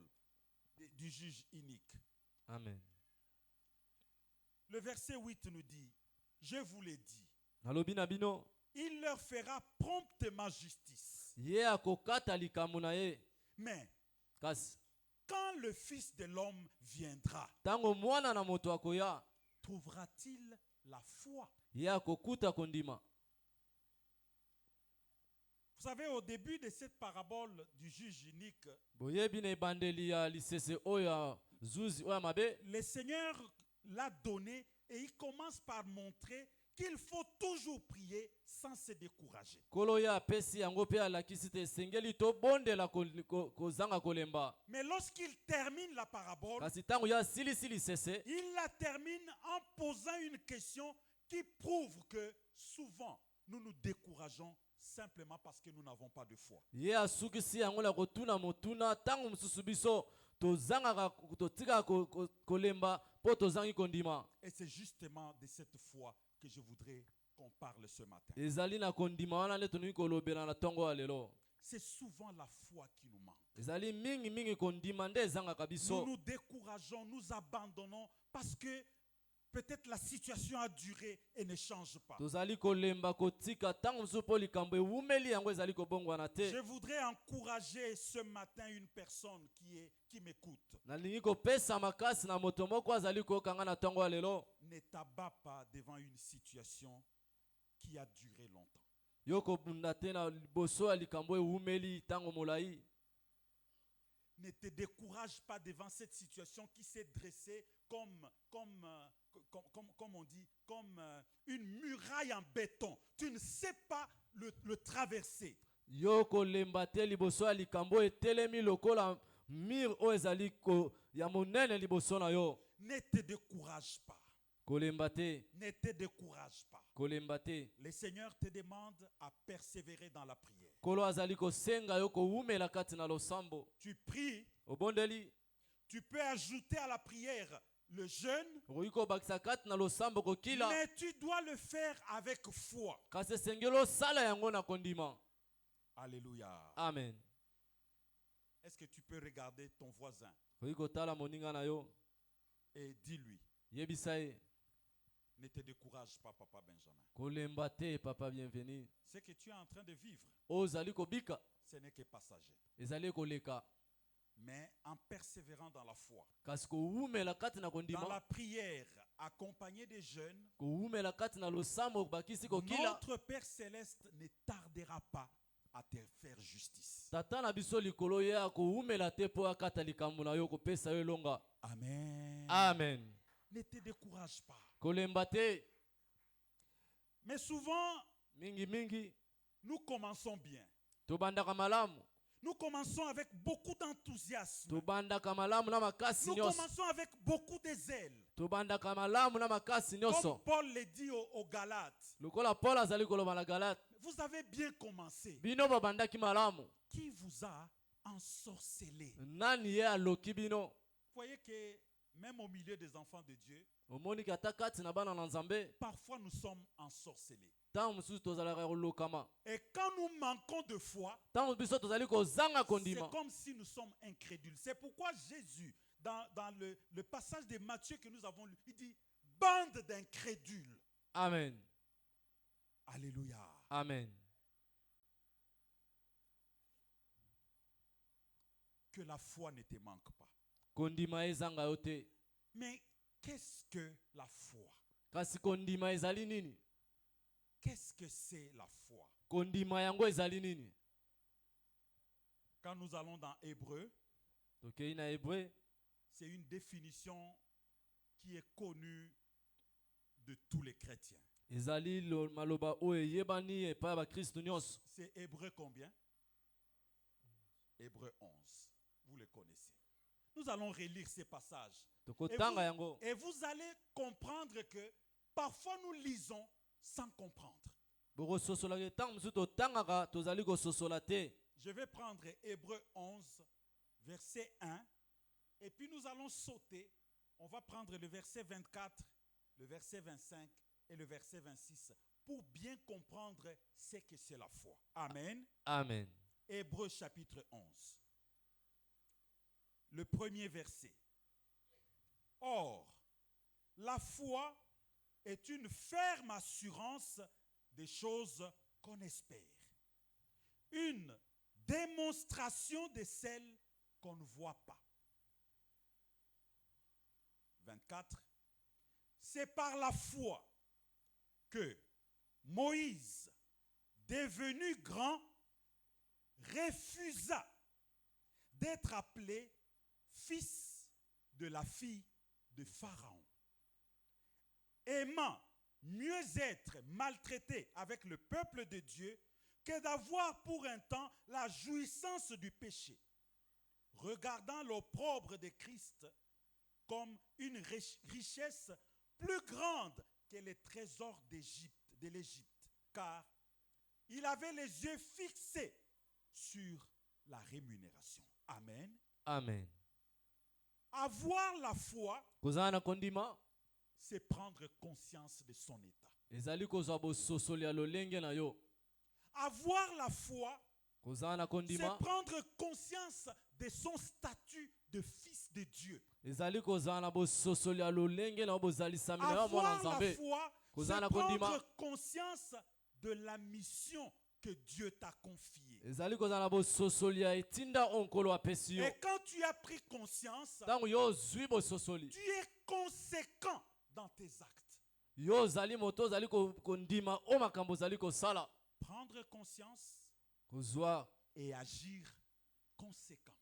Speaker 3: du juge inique.
Speaker 1: Amen.
Speaker 3: Le verset 8 nous dit, je vous l'ai dit,
Speaker 1: Nalobi na bino,
Speaker 3: il leur fera promptement justice.
Speaker 1: ye akokata likambo na ye.
Speaker 3: Mais
Speaker 1: Kasi
Speaker 3: quand le Fils de l'homme viendra,
Speaker 1: ntango mwana na moto akoya,
Speaker 3: trouvera-t-il la foi?
Speaker 1: ye akokuta kondima.
Speaker 3: Vous savez, au début de cette parabole du juge unique,
Speaker 1: Boyebi na ebandeli ya lisese oyo ya zuzi oyo ya mabe,
Speaker 3: le Seigneur l'a donné et il commence par montrer qu'il faut toujours prier sans se décourager.
Speaker 1: kolo ye apesi yango mpe alakisi te esengeli tobondela kozanga kolemba.
Speaker 3: Mais lorsqu'il termine la parabole,
Speaker 1: Kasi ntango ye asilisi lisese,
Speaker 3: il la termine en posant une question qui prouve que souvent nous nous décourageons simplement parce que nous n'avons pas de foi.
Speaker 1: ye asukisi yango na kotuna motuna ntango mosusu biso totikaka kolemba mpo tozangi kondima.
Speaker 3: Et c'est justement de cette foi que je voudrais qu'on parle ce matin.
Speaker 1: Ezali na kondima wana nde tolingi kolobela na ntongo ya lelo.
Speaker 3: C'est souvent la foi qui nous manque.
Speaker 1: Ezali mingi kondima nde ezangaka
Speaker 3: Nous
Speaker 1: biso.
Speaker 3: nous décourageons, nous abandonnons parce que peut-être la situation a duré et ne change pas.
Speaker 1: Tozali kolemba kotika ntango mosusu mpo likambo ewumeli yango ezali kobongwana
Speaker 3: Je
Speaker 1: te.
Speaker 3: voudrais encourager ce matin une personne qui m'écoute.
Speaker 1: Nalingi kopesa makasi na moto moko azali kokanga na ntongo ya lelo.
Speaker 3: Ne t'abat pas devant une situation qui a duré longtemps.
Speaker 1: Yo kobunda te na liboso ya likambo ewumeli ntango molai.
Speaker 3: Ne te décourage pas devant cette situation qui s'est dressée comme on dit, comme une muraille en béton. Tu ne sais pas le traverser.
Speaker 1: Yo kolemba te liboso ya likambo etelemi lokola mire oyo ezali ya monene liboso na yo.
Speaker 3: Ne te décourage pas.
Speaker 1: Kolemba te,
Speaker 3: Ne te décourage pas.
Speaker 1: kolemba te.
Speaker 3: Le Seigneur te demande à persévérer dans la prière.
Speaker 1: Kolo azali kosenga yo kowumela kati na losambo.
Speaker 3: Tu pries,
Speaker 1: Obondeli,
Speaker 3: tu peux ajouter à la prière le jeûne,
Speaker 1: okoki kobakisa kati na losambo kokila
Speaker 3: mais tu dois le faire avec foi.
Speaker 1: kasi esengeli osala yango na kondima.
Speaker 3: Alléluia.
Speaker 1: Amen.
Speaker 3: Est-ce que tu peux regarder ton voisin
Speaker 1: Okoki kotala moninga na yo
Speaker 3: et dis-lui,
Speaker 1: yebisa ye
Speaker 3: ne te décourage pas, papa Benjamin.
Speaker 1: kolemba te papa bienvenu.
Speaker 3: Ce que tu es en train de vivre,
Speaker 1: Oyo ozali kobika
Speaker 3: ce n'est que passager.
Speaker 1: ezali koleka
Speaker 3: Mais en persévérant dans la foi,
Speaker 1: kasi kowumela kati na
Speaker 3: dans la
Speaker 1: kondima
Speaker 3: prière, accompagné des jeunes,
Speaker 1: kowumela kati na losambo bakisi kokila
Speaker 3: notre Père Céleste ne tardera pas à te faire justice.
Speaker 1: tata na biso likolo ye akowumela te mpo akata likambo na yo kopesa yo elonga.
Speaker 3: Amen.
Speaker 1: Amen.
Speaker 3: Ne te décourage pas.
Speaker 1: Kolemba te
Speaker 3: Mais souvent,
Speaker 1: mingi
Speaker 3: nous commençons bien.
Speaker 1: tobandaka malamu
Speaker 3: Nous commençons avec beaucoup d'enthousiasme.
Speaker 1: tobandaka malamu na makasi
Speaker 3: Nous
Speaker 1: nyonso
Speaker 3: commençons avec beaucoup de zèle.
Speaker 1: tobandaka malamu na makasi
Speaker 3: Comme
Speaker 1: nyonso
Speaker 3: Paul le dit aux Galates.
Speaker 1: lokola paul azali koloba na galate
Speaker 3: Vous avez bien commencé.
Speaker 1: bino babandaki malamu
Speaker 3: Qui vous a ensorcelé?
Speaker 1: nani ye aloki bino.
Speaker 3: Vous voyez que même au milieu des enfants de Dieu,
Speaker 1: omoniki ata kati na bana na nzambe
Speaker 3: parfois nous sommes ensorcelés.
Speaker 1: ntango mosusu tozalaka kolokama
Speaker 3: Et quand nous manquons de foi,
Speaker 1: ntango biso tozali kozanga
Speaker 3: c'est
Speaker 1: kondima
Speaker 3: comme si nous sommes incrédules. C'est pourquoi Jésus, dans le passage de Matthieu que nous avons lu, il dit bande d'incrédules.
Speaker 1: amen
Speaker 3: Alléluia.
Speaker 1: amen.
Speaker 3: Que la foi ne te manque pas.
Speaker 1: kondima ezanga yo te.
Speaker 3: Mais qu'est-ce que la foi?
Speaker 1: kasi kondima ezali nini?
Speaker 3: Qu'est-ce que c'est la foi?
Speaker 1: kondima yango ezali nini?
Speaker 3: Quand nous allons dans Hébreu,
Speaker 1: tokei na hébreu
Speaker 3: c'est une définition qui est connue de tous les chrétiens.
Speaker 1: ezali maloba oyo eyebani epai ya bakristu nyonso.
Speaker 3: C'est Hébreu combien? Hébreu 11. Vous le connaissez. Nous allons relire ces passages.
Speaker 1: tokotanga yango
Speaker 3: Et vous allez comprendre que parfois nous lisons sans comprendre.
Speaker 1: bokososolaka ntango mosusu totangaka tozali kososola te.
Speaker 3: Je vais prendre Hébreu 11, verset 1. Et puis nous allons sauter. On va prendre le verset 24, le verset 25 et le verset 26 pour bien comprendre ce que c'est la foi. Amen.
Speaker 1: Amen.
Speaker 3: Hébreu chapitre 11. Le premier verset. Or, la foi est une ferme assurance des choses qu'on espère. Une démonstration de celles qu'on ne voit pas. 24. C'est par la foi que Moïse, devenu grand, refusa d'être appelé fils de la fille de Pharaon, aimant mieux être maltraité avec le peuple de Dieu que d'avoir pour un temps la jouissance du péché, regardant l'opprobre de Christ comme une richesse plus grande que les trésors de l'Égypte, car il avait les yeux fixés sur la rémunération. Amen.
Speaker 1: Amen.
Speaker 3: Avoir la foi,
Speaker 1: kozala na kondima
Speaker 3: c'est prendre conscience de son état.
Speaker 1: ezali kozwa bososoli ya lolenge na yo.
Speaker 3: Avoir la foi,
Speaker 1: kozala na
Speaker 3: c'est
Speaker 1: kondima
Speaker 3: prendre conscience de son statut de fils de Dieu.
Speaker 1: ezali kozala na bososoli ya lolenge na yo bozalisami na yo mwana
Speaker 3: Avoir la
Speaker 1: nzambe.
Speaker 3: foi, c'est
Speaker 1: kozala na kondima
Speaker 3: prendre conscience de la mission que Dieu t'a confiée.
Speaker 1: ezali kozala na bososoli ya etinda onkolo apesi yo.
Speaker 3: Et quand tu as pris conscience,
Speaker 1: ntango yo ozwi bososoli
Speaker 3: tu es conséquent dans tes actes.
Speaker 1: yo ozali moto ozali kondima o makambo ozali kosala.
Speaker 3: Prendre conscience
Speaker 1: kozwa
Speaker 3: et agir conséquemment.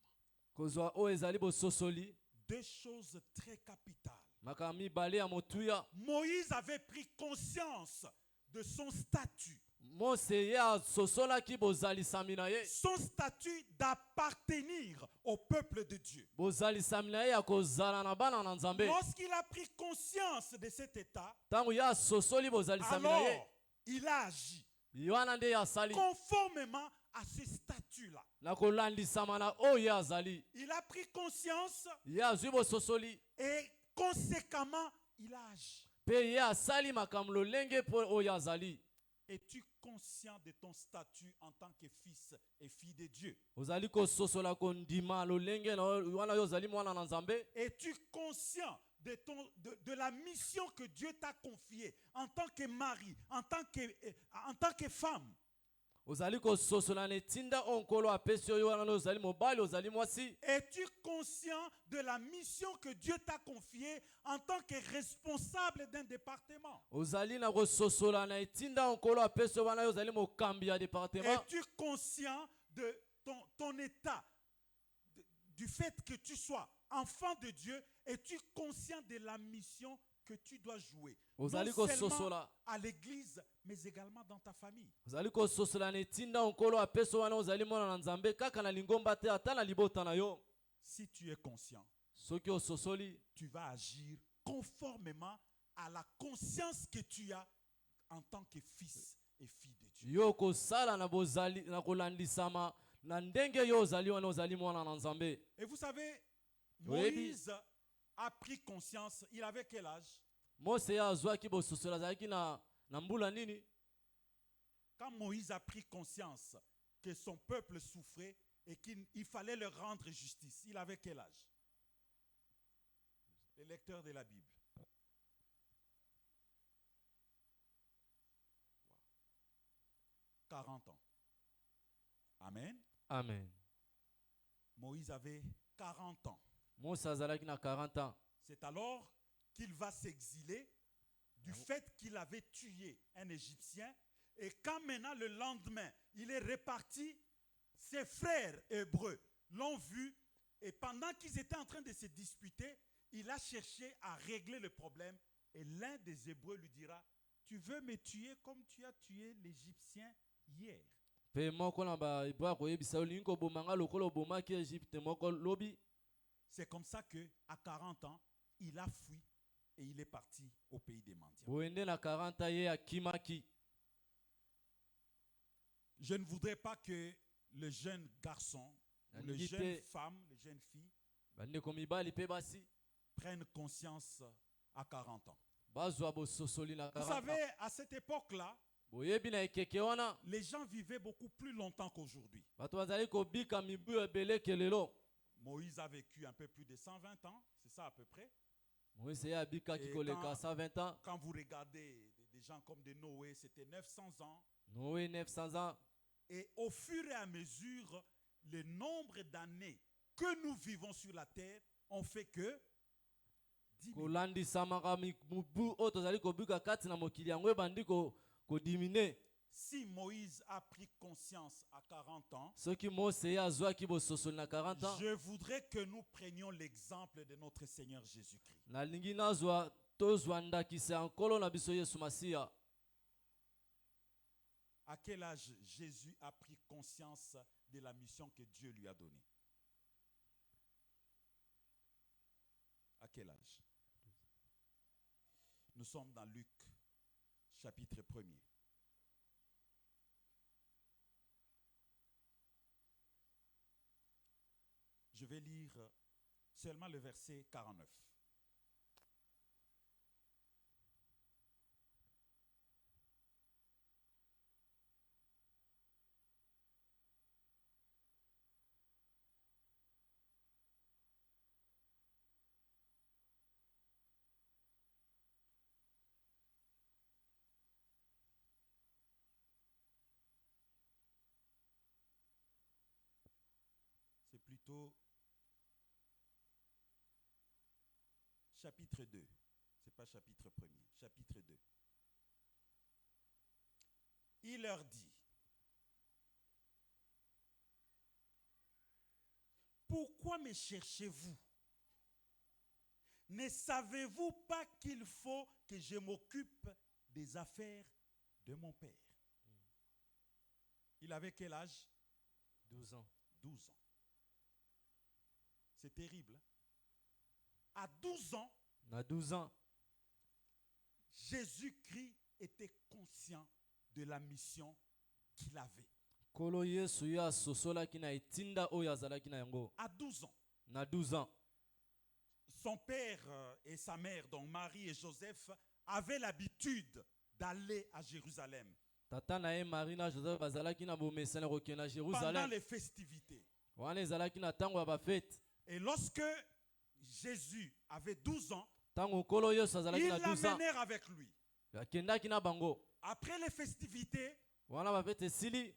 Speaker 1: kozwa oyo ezali bososoli
Speaker 3: Deux choses très capitales.
Speaker 1: makambo mibale ya motuya.
Speaker 3: Moïse avait pris conscience de son statut.
Speaker 1: mose ye asosolaki bozalisami na ye.
Speaker 3: Son statut d'appartenir au peuple de Dieu.
Speaker 1: bozalisami na ye ya kozala na bana na nzambe.
Speaker 3: Lorsqu'il a pris conscience de cet état,
Speaker 1: ntango ye asosoli bozalisami na ye
Speaker 3: alors il a agi
Speaker 1: wana nde ye asali
Speaker 3: conformément à ce statut-là.
Speaker 1: na kolandisama na oyo ye azali.
Speaker 3: Il a pris conscience
Speaker 1: ye azwi bososoli
Speaker 3: et conséquemment, il a agi.
Speaker 1: Mpe ye asali makambo lolenge mpo oyo azali.
Speaker 3: Es-tu conscient de ton statut en tant que fils et fille de Dieu?
Speaker 1: Ozali kososola kondima lolenge na wana yo ozali mwana na Nzambe.
Speaker 3: Es-tu conscient de la mission que Dieu t'a confiée en tant que mari, en tant que femme?
Speaker 1: Ozali kososola na etinda onkolo apesi oyo wana ozali mobali ozali mwasi.
Speaker 3: Es-tu conscient de la mission que Dieu t'a confiée en tant que responsable d'un département?
Speaker 1: Ozali na kososola na etinda onkolo apesi oyo wana yo ozali mokambi ya département.
Speaker 3: Es-tu conscient de ton état, du fait que tu sois enfant de Dieu? Es-tu conscient de la mission que tu dois jouer? Non seulement à l'église, mais également dans ta famille.
Speaker 1: Ozali kososola na etinda onkolo apesi wana ozali mwana na Nzambe kaka na lingomba te ata na libota na yo.
Speaker 3: Si tu es conscient,
Speaker 1: Soki ososoli,
Speaker 3: tu vas agir conformément à la conscience que tu as en tant que fils et fille de Dieu.
Speaker 1: yo kosala na bozali na kolandisama na ndenge yo ozali wana ozali mwana na Nzambe.
Speaker 3: Et vous savez,
Speaker 1: Oui.
Speaker 3: Moïse a pris conscience. Il avait quel âge?
Speaker 1: Mose ya azwaki bososola azalaki na mbula nini?
Speaker 3: Quand Moïse a pris conscience que son peuple souffrait et qu'il fallait leur rendre justice, il avait quel âge? Les lecteurs de la Bible. Wow. 40 ans. Amen.
Speaker 1: Amen.
Speaker 3: Moïse avait 40 ans.
Speaker 1: Mose azalaki na 40 ans.
Speaker 3: C'est alors qu'il va s'exiler du fait qu'il avait tué un Égyptien. Et quand maintenant, le lendemain, il est reparti, ses frères hébreux l'ont vu. Et pendant qu'ils étaient en train de se disputer, il a cherché à régler le problème. Et l'un des hébreux lui dira, tu veux me tuer comme tu as tué l'Égyptien hier.
Speaker 1: Pe moko na ba ibwa koyebisa olingi kobomanga lokola obomaki Egypte moko lobi.
Speaker 3: C'est comme ça qu'à 40 ans, il a fui et il est parti au pays des mendiants.
Speaker 1: Boende na 40 ans ye akimaki.
Speaker 3: Je ne voudrais pas que le jeune garçon, ou les jeunes femmes, les jeunes filles
Speaker 1: Bandeko mibali pe basi
Speaker 3: prennent conscience à 40 ans.
Speaker 1: bazwa bososoli na
Speaker 3: Vous
Speaker 1: 40
Speaker 3: savez,
Speaker 1: ans.
Speaker 3: à cette époque-là,
Speaker 1: Boyebi na ekeke wana
Speaker 3: les gens vivaient beaucoup plus longtemps qu'aujourd'hui.
Speaker 1: bato bazali kobika mibu ebele kelelo.
Speaker 3: Moïse a vécu un peu plus de 120 ans, c'est ça à peu près.
Speaker 1: Moïse ya abikaki
Speaker 3: Et
Speaker 1: koleka 120 ans.
Speaker 3: Quand vous regardez des gens comme de Noé, c'était 900 ans.
Speaker 1: Noé 900 ans.
Speaker 3: Et au fur et à mesure, le nombre d'années que nous vivons sur la terre ont fait que 10 000.
Speaker 1: Kolandisamaka mibu oyo tozali kobika kati na mokili yango ebandi kodimine.
Speaker 3: Si Moïse a pris conscience à 40 ans,
Speaker 1: Soki Mose ye azwaki bososoli na 40 ans,
Speaker 3: je voudrais que nous prenions l'exemple de notre Seigneur Jésus-Christ.
Speaker 1: nalingi nazwa tozwa ndakisa ya nkolo na biso Yesu Masiya.
Speaker 3: À quel âge Jésus a pris conscience de la mission que Dieu lui a donnée? À quel âge? Nous sommes dans Luc, chapitre 1er. Je vais lire seulement le verset 49. C'est plutôt chapitre 2. Ce n'est pas chapitre 1er, chapitre 2. Il leur dit, pourquoi me cherchez-vous? Ne savez-vous pas qu'il faut que je m'occupe des affaires de mon père? Il avait quel âge?
Speaker 1: 12 ans.
Speaker 3: 12 ans. C'est terrible. À 12 ans,
Speaker 1: Na 12 ans,
Speaker 3: Jésus-Christ était conscient de la mission qu'il avait.
Speaker 1: Kolo Yesu ye asosolaki na etinda oyo azalaki na yango.
Speaker 3: À 12 ans,
Speaker 1: Na 12 ans,
Speaker 3: son père et sa mère, donc Marie et Joseph, avaient l'habitude d'aller à Jérusalem
Speaker 1: tata na ye Marie na Joseph bazalaki na bomesana kokende na
Speaker 3: pendant
Speaker 1: Jérusalem
Speaker 3: les festivités.
Speaker 1: wana ezalaki na ntango ya bafete.
Speaker 3: Et lorsque Jésus avait 12 ans,
Speaker 1: Ntango nkolo Yesu azalaki
Speaker 3: ils
Speaker 1: na 12 ans
Speaker 3: l'amenèrent avec lui.
Speaker 1: akendaki na bango
Speaker 3: Après les festivités,
Speaker 1: wana bafete esili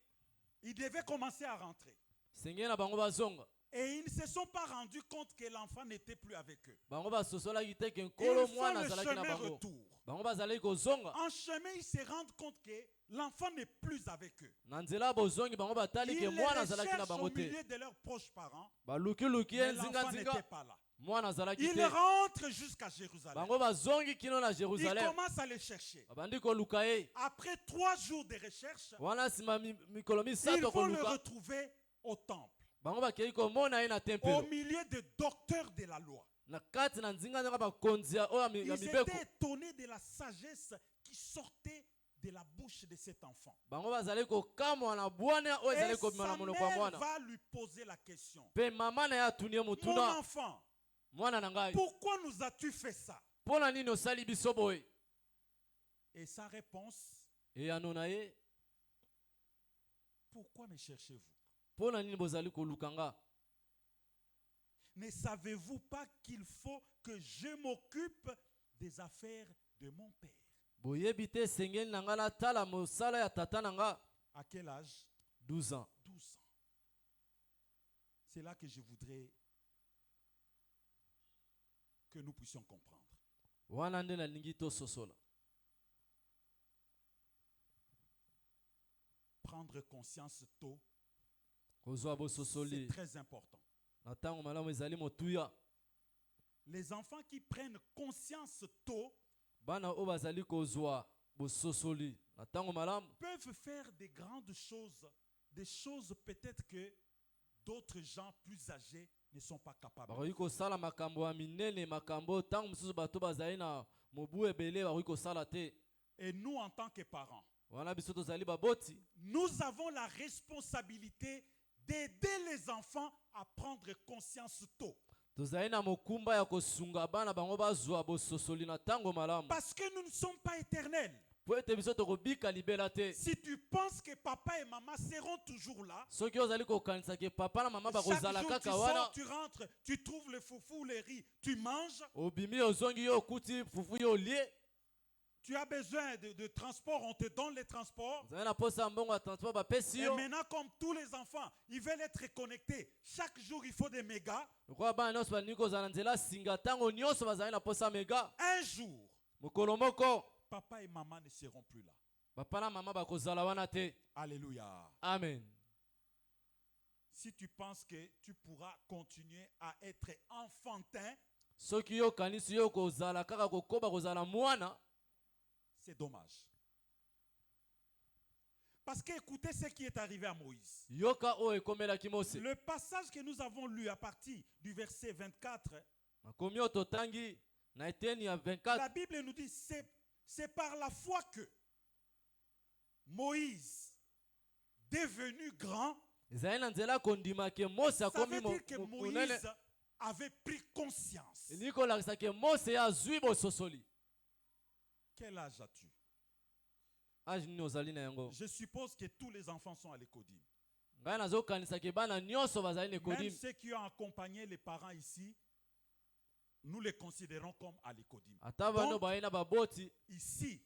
Speaker 3: ils devaient commencer à rentrer.
Speaker 1: sengeli na bango bazonga
Speaker 3: Et ils ne se sont pas rendus compte que l'enfant n'était plus avec eux.
Speaker 1: bango basosolaki te ke
Speaker 3: Ils
Speaker 1: nkolo
Speaker 3: font
Speaker 1: mwana
Speaker 3: le
Speaker 1: azalaki na
Speaker 3: chemin
Speaker 1: bango
Speaker 3: retour.
Speaker 1: bango bazalaki kozonga
Speaker 3: En chemin, ils se rendent compte que l'enfant n'est plus avec eux.
Speaker 1: na nzela bozongi bango batali
Speaker 3: Ils
Speaker 1: ke
Speaker 3: les
Speaker 1: mwana azalaki na
Speaker 3: recherchent
Speaker 1: bango
Speaker 3: au
Speaker 1: te
Speaker 3: milieu de leurs proches parents,
Speaker 1: balukiluki ye
Speaker 3: mais l'enfant n'était
Speaker 1: nzinganzinga
Speaker 3: pas là.
Speaker 1: mwana azalaki
Speaker 3: Ils
Speaker 1: te
Speaker 3: rentrent jusqu'à Jérusalem.
Speaker 1: bango bazongi kino na
Speaker 3: Ils
Speaker 1: Jérusalem
Speaker 3: commencent à les chercher.
Speaker 1: babandi koluka ye
Speaker 3: Après 3 jours de recherche,
Speaker 1: wana nsima mikolo
Speaker 3: ils
Speaker 1: misato
Speaker 3: vont le
Speaker 1: koluka
Speaker 3: retrouver au temple,
Speaker 1: bango bakei komona ye na
Speaker 3: au
Speaker 1: tempelo
Speaker 3: milieu de docteurs de la loi.
Speaker 1: na kati na nzinganzinga bakonzi oyo ya
Speaker 3: Ils
Speaker 1: mibeko
Speaker 3: étaient étonnés de la sagesse qui sortait de la bouche de cet enfant.
Speaker 1: bango bazali kokamwa na bwana oyo
Speaker 3: Et
Speaker 1: ezali kobima na
Speaker 3: sa
Speaker 1: monoko ya
Speaker 3: mère
Speaker 1: mwana
Speaker 3: va lui poser la question.
Speaker 1: mpe mama na ye atuni ye
Speaker 3: Mon
Speaker 1: motuna
Speaker 3: enfant,
Speaker 1: mwana na ngai
Speaker 3: pourquoi nous as-tu fait ça?
Speaker 1: mpo na nini osali biso boye
Speaker 3: Et sa réponse,
Speaker 1: eyano na ye
Speaker 3: pourquoi me cherchez-vous?
Speaker 1: mpo na nini bozali koluka nga
Speaker 3: Ne savez-vous pas qu'il faut que je m'occupe des affaires de mon père?
Speaker 1: boyebi te esengeli na ngai natala mosala ya tata na nga
Speaker 3: À quel âge?
Speaker 1: 12 ans
Speaker 3: 12 ans. C'est là que je voudrais que nous puissions comprendre.
Speaker 1: wana nde nalingi tososola
Speaker 3: Prendre conscience tôt,
Speaker 1: kozwa
Speaker 3: c'est
Speaker 1: bososoli
Speaker 3: très important.
Speaker 1: na ntango malamu ezali motuya
Speaker 3: Les enfants qui prennent conscience tôt
Speaker 1: bana oyo bazali kozwa bososoli na ntango malamu
Speaker 3: peuvent faire des grandes choses, des choses peut-être que d'autres gens plus âgés ne sont pas capables.
Speaker 1: bakoki kosala makambo ya minene makambo oyo ntango mosusu bato bazali na mobu ebele bakoki kosala te
Speaker 3: Et nous, en tant que parents,
Speaker 1: wana biso tozali baboti
Speaker 3: nous avons la responsabilité d'aider les enfants à prendre conscience tôt.
Speaker 1: tozali na mokumba ya kosunga bana bango bazwa bososoli na ntango malamu
Speaker 3: Parce que nous ne sommes pas éternels.
Speaker 1: po ete biso tokobika libela te
Speaker 3: Si tu penses que papa et maman seront toujours là,
Speaker 1: soki ozali kokanisa ke papa na mama
Speaker 3: chaque
Speaker 1: bakozala
Speaker 3: jour tu
Speaker 1: kaka
Speaker 3: sors,
Speaker 1: wana
Speaker 3: tu rentres, tu trouves le foufou, les riz, tu manges,
Speaker 1: obimi ozongi yo okuti fufu yo olie
Speaker 3: tu as besoin de transport, on te donne les transports.
Speaker 1: ozali na posa ya mbongo ya transport bapesi
Speaker 3: Et
Speaker 1: yo
Speaker 3: maintenant, comme tous les enfants, ils veulent être connectés. Chaque jour, il faut des mégas.
Speaker 1: lokola bana nyonso balingi kozala na nzela singa ntango nyonso bazali na posa mega
Speaker 3: Un jour,
Speaker 1: mokolo moko
Speaker 3: papa et maman ne seront plus là.
Speaker 1: papa na mama bakozala wana te
Speaker 3: Alléluia.
Speaker 1: amen
Speaker 3: Si tu penses que tu pourras continuer à être enfantin,
Speaker 1: soki yo okanisi yo kozala kaka kokoba kozala mwana
Speaker 3: c'est dommage. Parce que écoutez ce qui est arrivé à Moïse.
Speaker 1: yoka oyo ekomelaki mose
Speaker 3: Le passage que nous avons lu à partir du verset 24,
Speaker 1: makomi oyo totangi na eteni ya
Speaker 3: la
Speaker 1: 24
Speaker 3: Bible nous dit c'est par la foi que Moïse, devenu grand,
Speaker 1: ezali na nzela ya kondima ke mose
Speaker 3: ça
Speaker 1: akomi
Speaker 3: veut dire que
Speaker 1: monene
Speaker 3: Moïse avait pris conscience.
Speaker 1: elingi kolakisa ke mose ye azwi bososoli
Speaker 3: Quel âge as-tu?
Speaker 1: age nini ozali na yango
Speaker 3: Je suppose que tous les enfants sont à l'écodime.
Speaker 1: ngai nazokanisa ke bana nyonso bazali na
Speaker 3: Même
Speaker 1: ekodimi
Speaker 3: ceux qui ont accompagné les parents ici, nous les considérons comme à l'écodime.
Speaker 1: ata bano
Speaker 3: Donc,
Speaker 1: baye na baboti
Speaker 3: ici,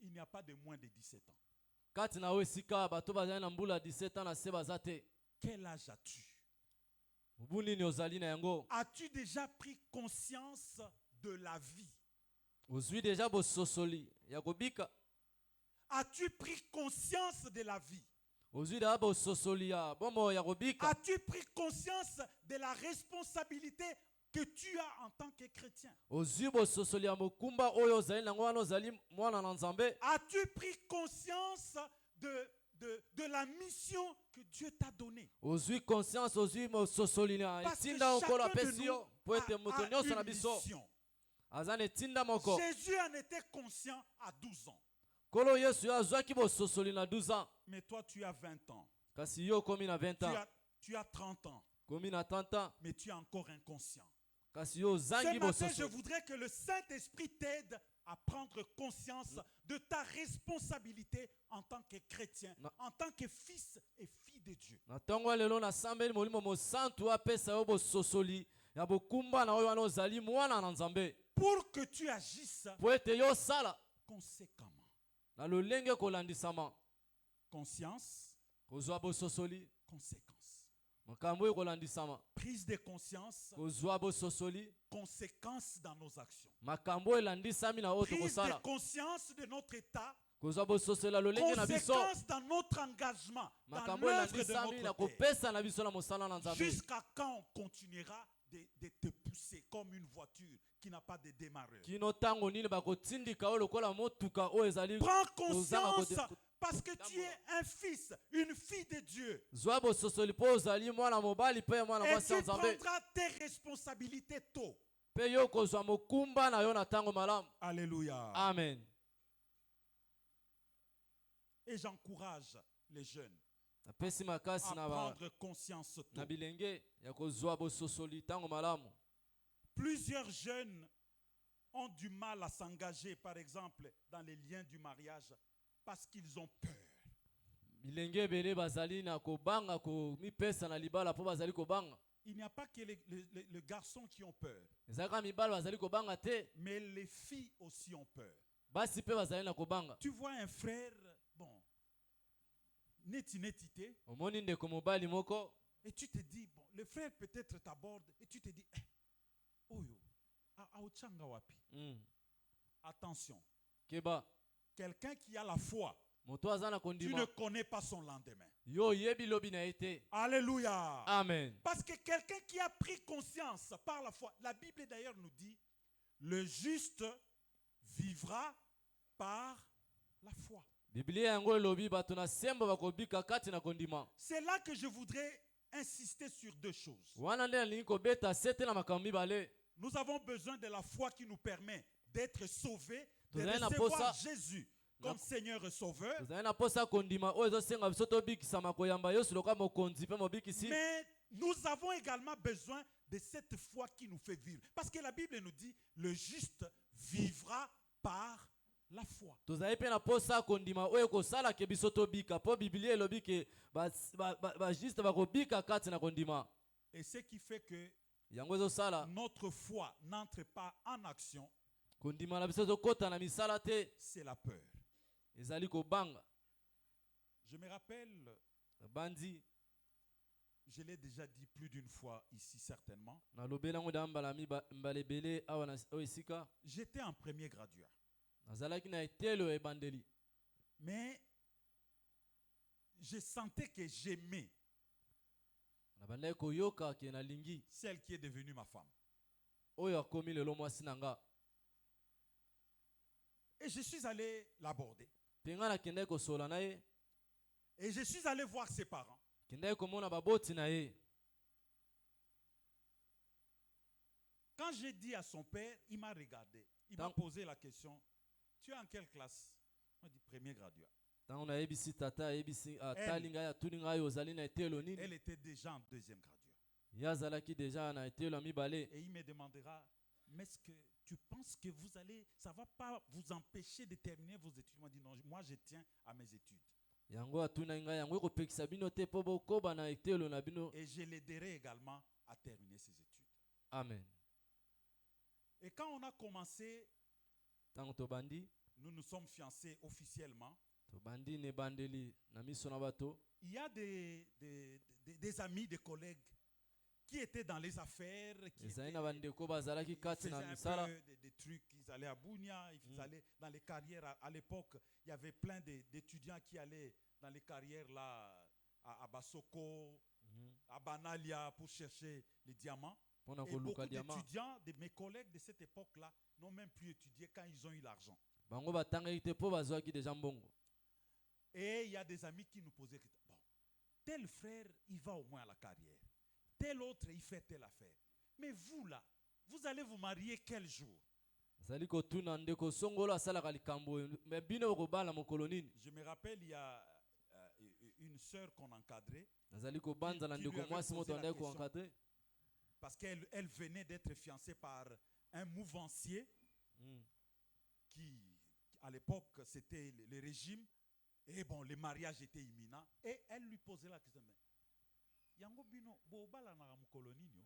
Speaker 3: il n'y a pas de moins de 17 ans.
Speaker 1: kati na oyo esika bato bazali na mbula ya 17 ans na se baza te
Speaker 3: Quel âge as-tu?
Speaker 1: mobu nini ozali na yango
Speaker 3: As-tu déjà pris conscience de la vie?
Speaker 1: ozwi deja bososoli ya kobika
Speaker 3: As-tu pris conscience de la vie?
Speaker 1: ozwi deja bososoli ya bomoi ya kobika
Speaker 3: As-tu pris conscience de la responsabilité que tu as en tant que chrétien?
Speaker 1: ozwi bososoli ya mokumba oyo ozali nango wana ozali mwana na nzambe
Speaker 3: As-tu pris conscience de la mission que Dieu t'a donnée?
Speaker 1: ozwi conscience ozwi bososoli na
Speaker 3: Parce que
Speaker 1: etinda okolo
Speaker 3: chacun de
Speaker 1: apesi yo
Speaker 3: nous
Speaker 1: po ete moto
Speaker 3: a
Speaker 1: nyonso na
Speaker 3: une
Speaker 1: biso
Speaker 3: mission.
Speaker 1: aza na etinda moko
Speaker 3: Jésus en était conscient à 12 ans.
Speaker 1: kolo yesu yo azwaki bososoli na 12 ans
Speaker 3: Mais toi, tu as 20 ans.
Speaker 1: kasi yo okomi na 20 ans
Speaker 3: Tu as 30 ans.
Speaker 1: komi na 30 ans
Speaker 3: Mais tu es encore inconscient.
Speaker 1: kasi yo
Speaker 3: Ce
Speaker 1: ozangi
Speaker 3: matin, je
Speaker 1: bososo.
Speaker 3: voudrais que le Saint-Esprit t'aide à prendre conscience de ta responsabilité en tant que chrétien,
Speaker 1: Non.
Speaker 3: en tant que fils et fille de Dieu.
Speaker 1: Na ntongo ya lelo nasambeli molimo mosantu apesa yo bososoli ya bokumba na oyo wana ozali mwana na nzambe
Speaker 3: Pour que tu agisses
Speaker 1: po ete yo osala
Speaker 3: conséquemment.
Speaker 1: na lolenge kolandisama
Speaker 3: Conscience,
Speaker 1: kozwa bososoli
Speaker 3: conséquence.
Speaker 1: makambo ekolandisama
Speaker 3: Prise de conscience,
Speaker 1: kozwa bososoli
Speaker 3: conséquence dans nos actions.
Speaker 1: makambo elandisami na oyo
Speaker 3: Prise de
Speaker 1: tokosala
Speaker 3: conscience de notre état,
Speaker 1: kozwa bososoli na lolenge na biso
Speaker 3: conséquence dans notre engagement, dans
Speaker 1: makambo
Speaker 3: l'œuvre de
Speaker 1: elandisami na
Speaker 3: notre Père.
Speaker 1: kopesa na biso na mosala na nzambe
Speaker 3: Jusqu'à quand on continuera de te pousser comme une voiture qui n'a pas de démarreur.
Speaker 1: kino ntango nini bakotindika oyo lokola motuka oyo ezali
Speaker 3: Prends
Speaker 1: kozanga
Speaker 3: conscience parce que tu es un fils, une fille de Dieu.
Speaker 1: zwa bososoli mpo ozali mwana mobali mpe mwana
Speaker 3: Et
Speaker 1: mwasi ya
Speaker 3: tu
Speaker 1: nzambe
Speaker 3: prendras tes responsabilités tôt.
Speaker 1: mpe yo kozwa mokumba na yo na ntango malamu.
Speaker 3: Alléluia.
Speaker 1: Amen.
Speaker 3: Et j'encourage les jeunes
Speaker 1: napesi makasi
Speaker 3: à prendre conscience
Speaker 1: na
Speaker 3: tôt.
Speaker 1: bilenge ya kozwa bososoli ntango malamu.
Speaker 3: Plusieurs jeunes ont du mal à s'engager, par exemple, dans les liens du mariage parce qu'ils ont peur.
Speaker 1: bilenge ebele bazali na kobanga komipesa na libala mpo bazali kobanga.
Speaker 3: Il n'y a pas que les garçons qui ont peur,
Speaker 1: ezalaka mibala bazali kobanga te,
Speaker 3: mais les filles aussi ont peur.
Speaker 1: basi mpe bazali na kobanga.
Speaker 3: Tu vois un frère, bon, neti-netité,
Speaker 1: omoni ndeko mobali moko
Speaker 3: et tu te dis, bon, le frère peut-être t'aborde, et tu te dis, oyo, aochanga wapi. Attention,
Speaker 1: keba
Speaker 3: quelqu'un qui a la foi,
Speaker 1: moto aza na
Speaker 3: tu ne
Speaker 1: kondima
Speaker 3: connais pas son lendemain.
Speaker 1: yo oyebi lobi na ye te.
Speaker 3: Alléluia.
Speaker 1: Amen.
Speaker 3: Parce que quelqu'un qui a pris conscience par la foi, la Bible d'ailleurs nous dit, le juste vivra par la foi.
Speaker 1: biblia yango elobi bato na sembo bakobika kati na kondima.
Speaker 3: C'est là que je voudrais insister sur deux choses.
Speaker 1: wana nde nalingi kobeta sete na makambo mibale.
Speaker 3: Nous avons besoin de la foi qui nous permet d'être sauvés, de
Speaker 1: Tozali na
Speaker 3: recevoir
Speaker 1: posa-
Speaker 3: Jésus comme Seigneur et Sauveur.
Speaker 1: tozali na posa kondima oyo ezosenga biso tobikisama koyamba yesu lokola mokonzi mpe mobikisi.
Speaker 3: Mais nous avons également besoin de cette foi qui nous fait vivre. Parce que la Bible nous dit, le juste vivra par la foi.
Speaker 1: tozali mpe na posa kondima oyo ekosalaka biso tobika mpo biblia elobi ke bajuste bakobika kati na kondima.
Speaker 3: Et ce qui fait que
Speaker 1: yango ezosala
Speaker 3: notre foi n'entre pas en action,
Speaker 1: kondima na biso ezokɔta na misala te,
Speaker 3: c'est la peur.
Speaker 1: ezali kobanga.
Speaker 3: Je me rappelle,
Speaker 1: bandi
Speaker 3: je l'ai déjà dit plus d'une fois ici certainement,
Speaker 1: nalobeli yango da mbala mbala ebele awa na oyo esika
Speaker 3: j'étais en premier graduat.
Speaker 1: nazalaki na etelo ya ebandeli,
Speaker 3: Mais je sentais que j'aimais
Speaker 1: nabandaki koyoka ke nalingi
Speaker 3: celle qui est devenue ma femme.
Speaker 1: oyo akomi lelo mwasi na nga.
Speaker 3: Et je suis allé l'aborder.
Speaker 1: mpe nga nakendaki kosola na ye,
Speaker 3: Et je suis allé voir ses parents.
Speaker 1: kendaki komona baboti na ye.
Speaker 3: Quand j'ai dit à son père, il m'a regardé. Il m'a
Speaker 1: Dans-
Speaker 3: posé la question, tu es en quelle classe? Il m'a dit, premier graduat.
Speaker 1: ntango nayebisi tata ayebisi atali ngai atuni ngai ozali na etelo
Speaker 3: Elle
Speaker 1: nini,
Speaker 3: était déjà en deuxième graduat.
Speaker 1: ye azalaki deja na etelo ya mibale.
Speaker 3: Et il me demandera, mais est-ce que tu penses que ça ne va pas vous empêcher de terminer vos études? Il m'a dit, non, moi je tiens à mes études.
Speaker 1: yango atuni ngai yango ekopekisa bino te mpo bokoba na etelo na bino.
Speaker 3: Et je l'aiderai également à terminer ses études.
Speaker 1: Amen.
Speaker 3: Et quand on a commencé,
Speaker 1: ntango tobandi
Speaker 3: nous nous sommes fiancés officiellement.
Speaker 1: tobandi na ebandeli na miso na bato,
Speaker 3: Il y a des amis, des collègues qui étaient dans les affaires, qui
Speaker 1: ezali
Speaker 3: étaient-
Speaker 1: na bandeko bazalaki
Speaker 3: ils
Speaker 1: kati na
Speaker 3: faisaient
Speaker 1: misala.
Speaker 3: un peu des trucs, ils allaient à Bunia, ils allaient dans les carrières. À l'époque, il y avait plein d'étudiants qui allaient dans les carrières là, à Basoko, à Banalia pour chercher les diamants.
Speaker 1: mpo na
Speaker 3: Et beaucoup
Speaker 1: koluka diama.
Speaker 3: d'étudiants, de mes collègues de cette époque-là, n'ont même plus étudié quand ils ont eu l'argent.
Speaker 1: bango batangaki te mpo bazwaki deja mbongo.
Speaker 3: Et il y a des amis qui nous posaient, bon, tel frère, il va au moins à la carrière. Tel autre, il fait telle affaire. Mais vous là, vous allez vous marier quel jour?
Speaker 1: azali kotuna ndeko songolo asalaka likambo oyo, me bino okobala mokolo nini.
Speaker 3: Je me rappelle, il y a une sœur qu'on encadrait.
Speaker 1: nazali kobanza na
Speaker 3: Qui lui
Speaker 1: ndeko
Speaker 3: avait
Speaker 1: mwasi
Speaker 3: posé
Speaker 1: moto
Speaker 3: la
Speaker 1: andaki
Speaker 3: question.
Speaker 1: koencadre.
Speaker 3: parce qu'elle venait d'être fiancée par un mouvancier qui, à l'époque, c'était le régime. Et bon, le mariage était imminent. Et elle lui posait la question, mais yango bino bobala na mukoloninyo.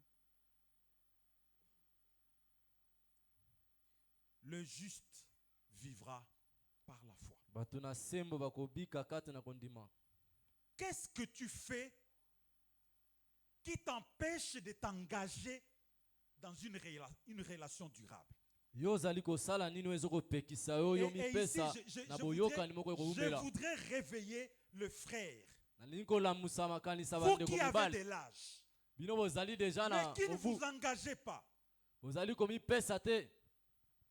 Speaker 3: Le juste vivra par la foi.
Speaker 1: batuna sembo bakobika kati na kondima.
Speaker 3: Qu'est-ce que tu fais qui t'empêche de t'engager dans une relation durable?
Speaker 1: Yo ozali kosala nini oyo ezokopekisa yo yo
Speaker 3: Et ici,
Speaker 1: mipesa na boyokani moko
Speaker 3: je
Speaker 1: ekoumela.
Speaker 3: voudrais réveiller le frère.
Speaker 1: Nalingi kolamusa makanisa
Speaker 3: Vous
Speaker 1: bandeko
Speaker 3: qui avez
Speaker 1: mibali.
Speaker 3: de l'âge,
Speaker 1: Bino bozali deja
Speaker 3: mais
Speaker 1: na
Speaker 3: qui ne
Speaker 1: obu.
Speaker 3: vous engagez pas.
Speaker 1: Bozali komipesa te.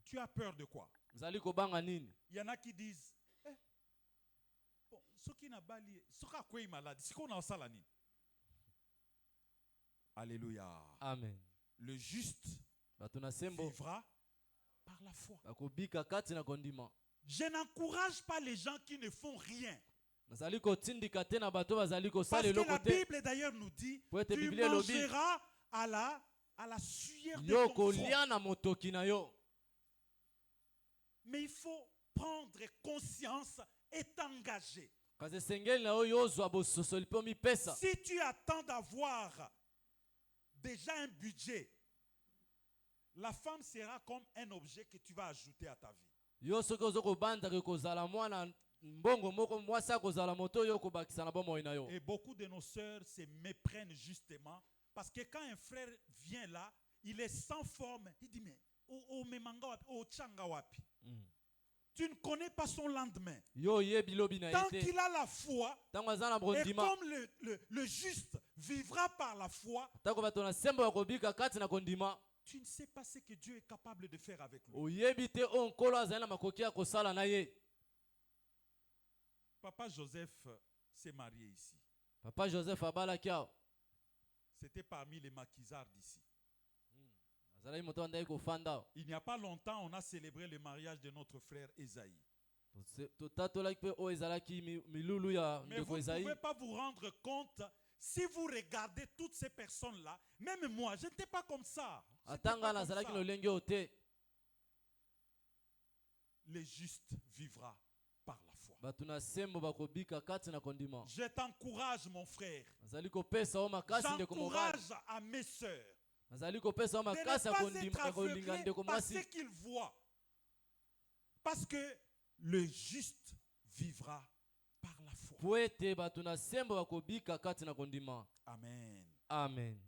Speaker 3: Tu as peur de quoi?
Speaker 1: Bozali kobanga nini?
Speaker 3: Il y en a qui disent, bon, ce qui n'a pas lié, ce qui a quoi malade, c'est qu'on a ça la nuit. Alléluia.
Speaker 1: Amen.
Speaker 3: Le juste
Speaker 1: Batuna sembo
Speaker 3: vivra par la foi.
Speaker 1: bakobika kati na kondima.
Speaker 3: Je n'encourage pas les gens qui ne font rien.
Speaker 1: Nazali kotindika te na bato bazali
Speaker 3: Parce
Speaker 1: kosala
Speaker 3: que la
Speaker 1: eloko te.
Speaker 3: Bible d'ailleurs nous dit,
Speaker 1: Pour être
Speaker 3: tu
Speaker 1: Bible elobi.
Speaker 3: mangeras à la sueur de
Speaker 1: Yo
Speaker 3: ton front.
Speaker 1: kolia na motoki na yo.
Speaker 3: Mais il faut prendre conscience et t'engager.
Speaker 1: Kasi esengeli na yo yozwa bososoli mpe omipesa.
Speaker 3: Si tu attends d'avoir déjà un budget, la femme sera comme un objet que tu vas ajouter à ta vie.
Speaker 1: Yo soki ozokobandaka kozala mwana mbongo moko mwasi akozala moto oyo okobakisa na bomoi na yo.
Speaker 3: Et beaucoup de nos sœurs se méprennent justement parce que quand un frère vient là, il est sans forme. Il dit, mais o memanga wapi, o changa wapi. Tu ne connais pas son lendemain.
Speaker 1: Yo oyebi lobi na
Speaker 3: Tant
Speaker 1: ye te.
Speaker 3: qu'il a la foi,
Speaker 1: Ntango aza na
Speaker 3: et
Speaker 1: bondima.
Speaker 3: comme le juste vivra par la foi,
Speaker 1: Ntango bato na sembo bakobika kati na kondima.
Speaker 3: tu ne sais pas ce que Dieu est capable de faire avec lui.
Speaker 1: Oyebi te oyo nkolo azali na makoki ya kosala na ye.
Speaker 3: Papa Joseph s'est marié ici.
Speaker 1: Papa Joseph abalaki awa.
Speaker 3: C'était parmi les maquisards d'ici.
Speaker 1: Azalaki moto andaki kofanda awa.
Speaker 3: Il n'y a pas longtemps, on a célébré le mariage de notre frère Esaïe.
Speaker 1: Totatolaki mpe oyo ezalaki milulu ya
Speaker 3: Mais vous
Speaker 1: ndeko
Speaker 3: ne
Speaker 1: Ezaïe.
Speaker 3: pouvez pas vous rendre compte, si vous regardez toutes ces personnes-là, même moi, je n'étais pas comme ça. J'étais
Speaker 1: Atanga
Speaker 3: pas comme
Speaker 1: nazalaki
Speaker 3: ça.
Speaker 1: na olenge oyo te.
Speaker 3: Le juste vivra par la foi.
Speaker 1: Bato na sembo bakobika kati na kondima.
Speaker 3: Je t'encourage, mon frère.
Speaker 1: Nazali kopesa o makasi ndeko mobali.
Speaker 3: J'encourage à mes sœurs
Speaker 1: Nazali kopesa o
Speaker 3: de ne
Speaker 1: makasi ya
Speaker 3: pas
Speaker 1: kondima
Speaker 3: être
Speaker 1: ya kolinga
Speaker 3: aveuglés
Speaker 1: ndeko
Speaker 3: par
Speaker 1: mwasi.
Speaker 3: ce qu'ils voient. Parce que le juste vivra par la foi.
Speaker 1: Po ete bato na sembo bakobika kati na kondima.
Speaker 3: Amen.
Speaker 1: Amen.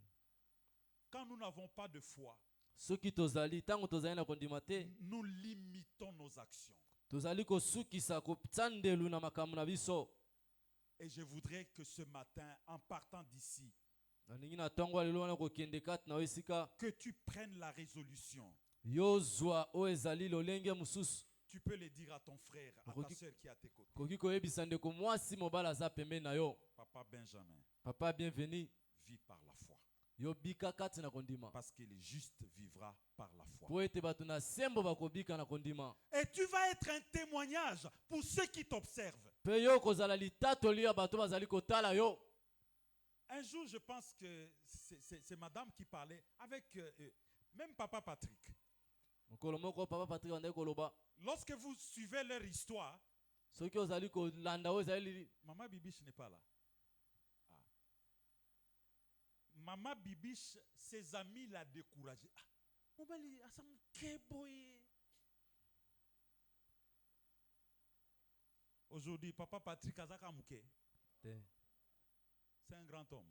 Speaker 3: Quand nous n'avons pas de foi,
Speaker 1: Soki tozali ntango tozali na kondima te,
Speaker 3: nous limitons nos actions.
Speaker 1: tozali kosukisa kotandelu na makambo na biso.
Speaker 3: Et je voudrais que ce matin, en partant d'ici,
Speaker 1: Nalingi na ntongo ya lelo wana kokende kati na yo esika
Speaker 3: que tu prennes la résolution.
Speaker 1: yozwa oyo ezali lolenge mosusu.
Speaker 3: Tu peux le dire à ton frère, à ta
Speaker 1: Roki-
Speaker 3: soeur qui est à tes côtés.
Speaker 1: Koki koyebisa ndeko mwasi mobali aza pembeni na yo.
Speaker 3: Papa Benjamin,
Speaker 1: Papa bienvenu.
Speaker 3: vis par la foi.
Speaker 1: Yo bika kati na kondima.
Speaker 3: Parce que le juste vivra par la foi.
Speaker 1: Po ete bato na sembo bakobika na kondima.
Speaker 3: Et tu vas être un témoignage pour ceux qui t'observent.
Speaker 1: Pe yo kozala litatoli ya bato bazali kotala yo.
Speaker 3: Un jour, je pense que c'est madame qui parlait avec même papa Patrick.
Speaker 1: Mokolo moko papa Patrick andaki koloba.
Speaker 3: Lorsque vous suivez leur histoire,
Speaker 1: Soki ozali kolanda oyo ezali
Speaker 3: Maman Bibiche n'est pas là. Ah. Maman Bibiche, ses amis l'ont découragé. Ah, mobali, asa muke boye. Aujourd'hui, papa Patrick Azaka Mouké,
Speaker 1: te.
Speaker 3: c'est un grand homme.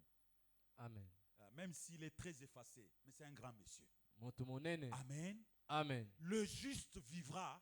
Speaker 1: Amen.
Speaker 3: Même s'il est très effacé, mais c'est un grand monsieur.
Speaker 1: Moto monene.
Speaker 3: Amen.
Speaker 1: Amen.
Speaker 3: Le juste vivra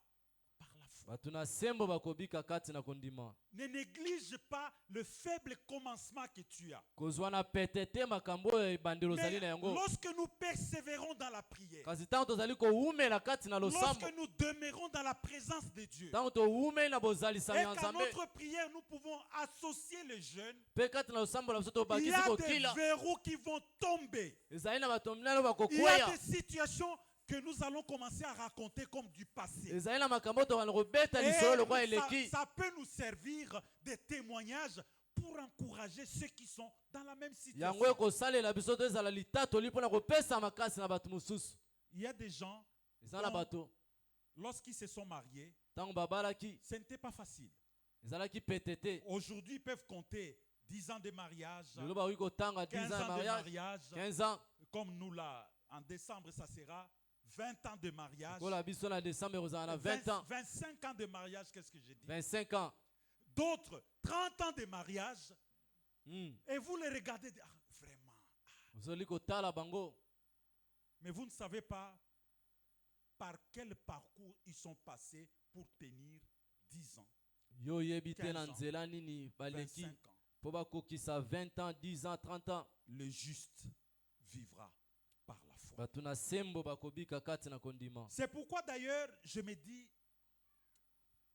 Speaker 3: par la foi.
Speaker 1: Bato na sembo bakobika kati na kondima.
Speaker 3: Ne néglige pas le faible commencement que tu as.
Speaker 1: Kozwa na pete te makambo oyo ebandelo
Speaker 3: Mais
Speaker 1: ozali na yango.
Speaker 3: lorsque nous persévérons dans la prière,
Speaker 1: Kasi ntango tozali kowumela kati na losambo.
Speaker 3: lorsque nous demeurons dans la présence de Dieu,
Speaker 1: Ntango towumeli na bozalisami
Speaker 3: et
Speaker 1: ya
Speaker 3: qu'à
Speaker 1: Nzambe.
Speaker 3: notre prière, nous pouvons associer les jeunes,
Speaker 1: Mpe kati na losambo na biso
Speaker 3: il y
Speaker 1: tobakisi
Speaker 3: a des
Speaker 1: kokila.
Speaker 3: verrous qui vont tomber.
Speaker 1: Ezali na bato minene oyo
Speaker 3: Il y a
Speaker 1: bakokweya.
Speaker 3: des situations que nous allons commencer à raconter comme du passé.
Speaker 1: Ezali na makambo tobana kobeta
Speaker 3: Et
Speaker 1: lisolo lokwa eleki.
Speaker 3: ça peut nous servir de témoignage pour pour encourager ceux qui sont dans la même
Speaker 1: yango
Speaker 3: situation.
Speaker 1: ekosalela biso to ezala litatoli mpona kopesa makasi na bato mosusu.
Speaker 3: Il y a des gens,
Speaker 1: Eza na bato
Speaker 3: lorsqu'ils se sont mariés,
Speaker 1: ntango babalaki
Speaker 3: ce n'était pas facile.
Speaker 1: ezalaki pete te.
Speaker 3: Aujourd'hui, ils peuvent compter 10 ans de mariage,
Speaker 1: lelo bakoki kotanga 10
Speaker 3: 15
Speaker 1: ans ya
Speaker 3: ans de
Speaker 1: mariage,
Speaker 3: mariage.
Speaker 1: 15 ans.
Speaker 3: Comme nous là, en décembre, ça sera 20 ans de mariage.
Speaker 1: kola biso na décembre ekozala na 20 ans,
Speaker 3: 25 ans de mariage, qu'est-ce que j'ai dit?
Speaker 1: 25 ans.
Speaker 3: D'autres, 30 ans de mariage.
Speaker 1: Hmm.
Speaker 3: Et vous les regardez, ah, vraiment.
Speaker 1: ozoli kotala bango
Speaker 3: Mais vous ne savez pas par quel parcours ils sont passés pour tenir 10 ans,
Speaker 1: yo oyebi te
Speaker 3: 15
Speaker 1: na
Speaker 3: ans,
Speaker 1: nzela nini baleki
Speaker 3: 25 ans.
Speaker 1: mpo bakokisa 20 ans, 10 ans, 30 ans.
Speaker 3: Le juste vivra par la foi.
Speaker 1: bato na sembo bakobika kati na kondima.
Speaker 3: C'est pourquoi d'ailleurs, je me dis,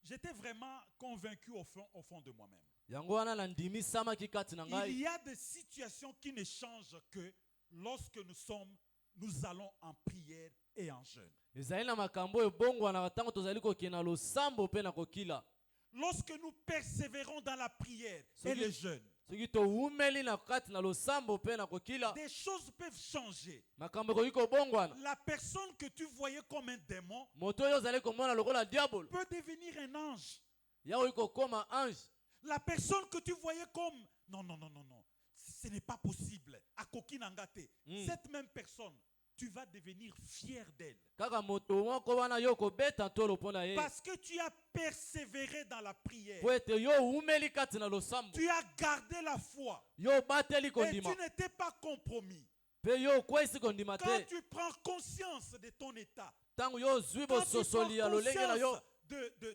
Speaker 3: j'étais vraiment convaincu au fond de moi-même.
Speaker 1: yango wana nandimisamaki kati na
Speaker 3: Il
Speaker 1: ngai.
Speaker 3: y a des situations qui ne changent que lorsque nous allons en prière et en jeûne.
Speaker 1: ezali na makambo oyo ebongwanaka ntango tozali kokende na losambo mpe na kokila.
Speaker 3: Lorsque nous persévérons dans la prière
Speaker 1: Ce
Speaker 3: et
Speaker 1: qui-
Speaker 3: le jeûne,
Speaker 1: soki towumeli na kati na losambo mpe na kokila,
Speaker 3: des choses peuvent changer.
Speaker 1: makambo ekoki kobongwana.
Speaker 3: La personne que tu voyais comme un démon
Speaker 1: moto oyo ozali komona lokola diabolo
Speaker 3: peut devenir un ange.
Speaker 1: yakoki kokóma ange.
Speaker 3: La personne que tu voyais comme non, non, non, non, non, ce n'est pas possible. À Kokinangate, cette même personne, tu vas devenir fier d'elle.
Speaker 1: kaka moto moko wana yo kobeta tolo mpo na ye
Speaker 3: Parce que tu as persévéré dans la prière.
Speaker 1: mpo ete yo owumeli kati na losambo,
Speaker 3: Tu as gardé la foi.
Speaker 1: yo obateli
Speaker 3: Et
Speaker 1: kondima
Speaker 3: tu n'étais pas compromis.
Speaker 1: mpe yo okwesi kondima
Speaker 3: Quand
Speaker 1: te.
Speaker 3: tu prends conscience de ton état,
Speaker 1: ntango yo ozwi
Speaker 3: quand tu prends
Speaker 1: bososoli ya lolenge na yo,
Speaker 3: conscience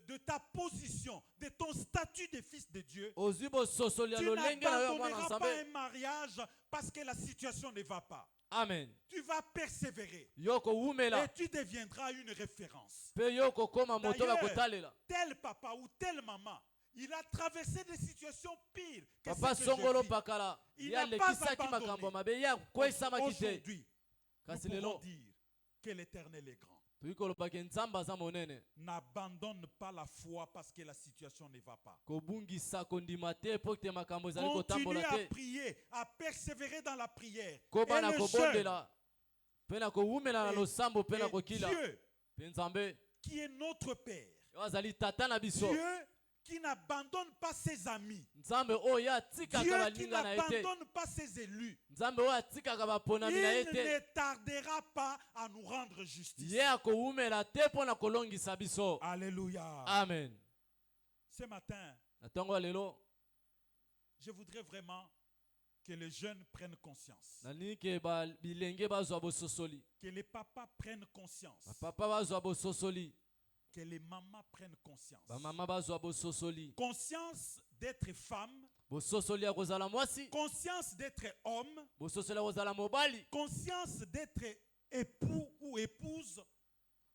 Speaker 3: de ta position, de ton statut de fils de Dieu,
Speaker 1: ozwi bososoli ya
Speaker 3: tu
Speaker 1: lolenge na yo ya mwana
Speaker 3: n'abandonneras pas un
Speaker 1: nzambe.
Speaker 3: mariage parce que la situation ne va pas.
Speaker 1: Amen.
Speaker 3: Tu vas persévérer
Speaker 1: yo kowumela
Speaker 3: et tu deviendras une référence.
Speaker 1: mpe yo kokóma moto
Speaker 3: D'ailleurs,
Speaker 1: bakotalela.
Speaker 3: tel papa ou telle maman, il a traversé des situations pires que
Speaker 1: papa
Speaker 3: ce que
Speaker 1: songolo
Speaker 3: je vis.
Speaker 1: pakala
Speaker 3: Il
Speaker 1: ye
Speaker 3: n'a pas
Speaker 1: alekisaki
Speaker 3: abandonné.
Speaker 1: makambo mabe ye akwesamaki te.
Speaker 3: Aujourd'hui, nous
Speaker 1: kasi
Speaker 3: pouvons
Speaker 1: lelo
Speaker 3: dire que l'Éternel est grand.
Speaker 1: toki kolobaki nzambe aza monene.
Speaker 3: N'abandonne pas la foi parce que la situation ne va pas.
Speaker 1: kobungisa kondima te mpo te makambo ezali
Speaker 3: Continue
Speaker 1: kotambola
Speaker 3: à
Speaker 1: te.
Speaker 3: prier, à persévérer dans la prière.
Speaker 1: koba
Speaker 3: Et
Speaker 1: na
Speaker 3: le jeûne.
Speaker 1: kobondela mpe na kowumela na
Speaker 3: Et-
Speaker 1: losambo mpe na
Speaker 3: Et
Speaker 1: kokila.
Speaker 3: Dieu,
Speaker 1: mpe nzambe
Speaker 3: qui est notre Père,
Speaker 1: yo azali tata na biso.
Speaker 3: Dieu qui n'abandonne pas ses amis,
Speaker 1: nzambe oyo ye atikaka
Speaker 3: Dieu qui
Speaker 1: balinga na ye te.
Speaker 3: n'abandonne pas ses élus,
Speaker 1: nzambe oyo atikaka baponami na ye
Speaker 3: il
Speaker 1: te.
Speaker 3: ne tardera pas à nous rendre justice.
Speaker 1: ye akowumela te mpo na kolongisa biso.
Speaker 3: Alléluia.
Speaker 1: Amen.
Speaker 3: Ce matin,
Speaker 1: na ntongo ya lelo
Speaker 3: je voudrais vraiment que les jeunes prennent conscience,
Speaker 1: nalingi ke bilenge bazwa bososoli,
Speaker 3: que les papas prennent conscience,
Speaker 1: bapapa bazwa bososoli,
Speaker 3: que les mamans prennent conscience.
Speaker 1: bamama bazwa bososoli.
Speaker 3: Conscience d'être femme,
Speaker 1: bososoli ya kozala mwasi,
Speaker 3: conscience d'être homme,
Speaker 1: bososoli ya kozala mobali,
Speaker 3: conscience d'être époux ou épouse,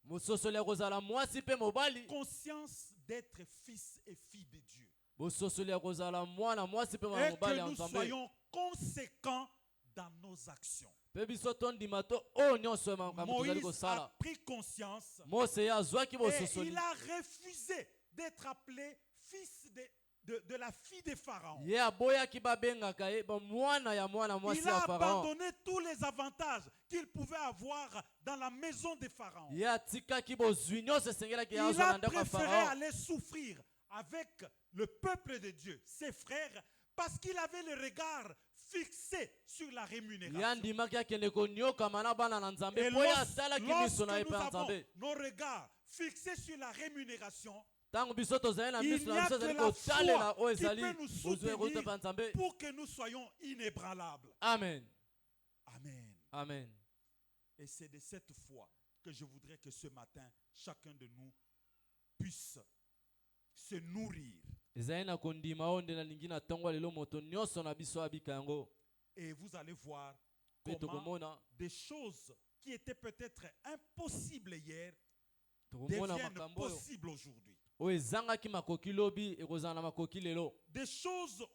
Speaker 1: bososoli ya kozala mwasi mpe mobali,
Speaker 3: conscience d'être fils et fille de Dieu.
Speaker 1: bososoli ya kozala mwana mwasi mpe mwana
Speaker 3: Et
Speaker 1: mobali
Speaker 3: que
Speaker 1: ya
Speaker 3: nous
Speaker 1: nzambe.
Speaker 3: soyons conséquents dans nos actions.
Speaker 1: mpe biso tondima to oyo nyonso ya makambo tozali
Speaker 3: Moïse a
Speaker 1: kosala.
Speaker 3: pris conscience
Speaker 1: mose ye azwaki
Speaker 3: et
Speaker 1: bososoli,
Speaker 3: il a refusé d'être appelé fils de la fille de Pharaon.
Speaker 1: ye aboyaki babengaka ye mwana ya mwana mwasi
Speaker 3: Il
Speaker 1: ya
Speaker 3: a
Speaker 1: Pharaon.
Speaker 3: abandonné tous les avantages qu'il pouvait avoir dans la maison de Pharaon.
Speaker 1: ye atikaki bozwi nyonso esengelaki ye
Speaker 3: Il
Speaker 1: azwa na
Speaker 3: a
Speaker 1: ndako ya
Speaker 3: préféré
Speaker 1: Pharaon.
Speaker 3: aller souffrir avec le peuple de Dieu, ses frères, parce qu'il avait le regard fixé sur la
Speaker 1: ye
Speaker 3: rémunération.
Speaker 1: andimaki akende koniokama na bana na nzambe
Speaker 3: Et
Speaker 1: mpo ye
Speaker 3: lorsque
Speaker 1: asalaki miso na ye
Speaker 3: nous
Speaker 1: mpe na
Speaker 3: avons
Speaker 1: nzambe.
Speaker 3: nos regards fixés sur la rémunération,
Speaker 1: ntango biso tozali na
Speaker 3: il
Speaker 1: miso
Speaker 3: n'y
Speaker 1: na
Speaker 3: a
Speaker 1: biso
Speaker 3: que
Speaker 1: ezali
Speaker 3: la
Speaker 1: kotalela
Speaker 3: foi
Speaker 1: oyo
Speaker 3: qui
Speaker 1: ezali
Speaker 3: peut nous
Speaker 1: bozwi ekouta mpe
Speaker 3: soutenir
Speaker 1: ya nzambe.
Speaker 3: pour que nous soyons inébranlables.
Speaker 1: Amen.
Speaker 3: Amen.
Speaker 1: Amen.
Speaker 3: Et c'est de cette foi que je voudrais que ce matin, chacun de nous puisse se nourrir.
Speaker 1: ezali na kondima oyo nde nalingi na ntongo ya lelo moto nyonso na biso abika yango.
Speaker 3: Et vous allez voir
Speaker 1: mpe
Speaker 3: comment
Speaker 1: tokomona
Speaker 3: des choses qui étaient peut-être impossibles hier
Speaker 1: tokomona
Speaker 3: deviennent
Speaker 1: makambo oyo
Speaker 3: possibles aujourd'hui.
Speaker 1: oyo ezangaki makoki lobi ekozala na makoki lelo.
Speaker 3: Des choses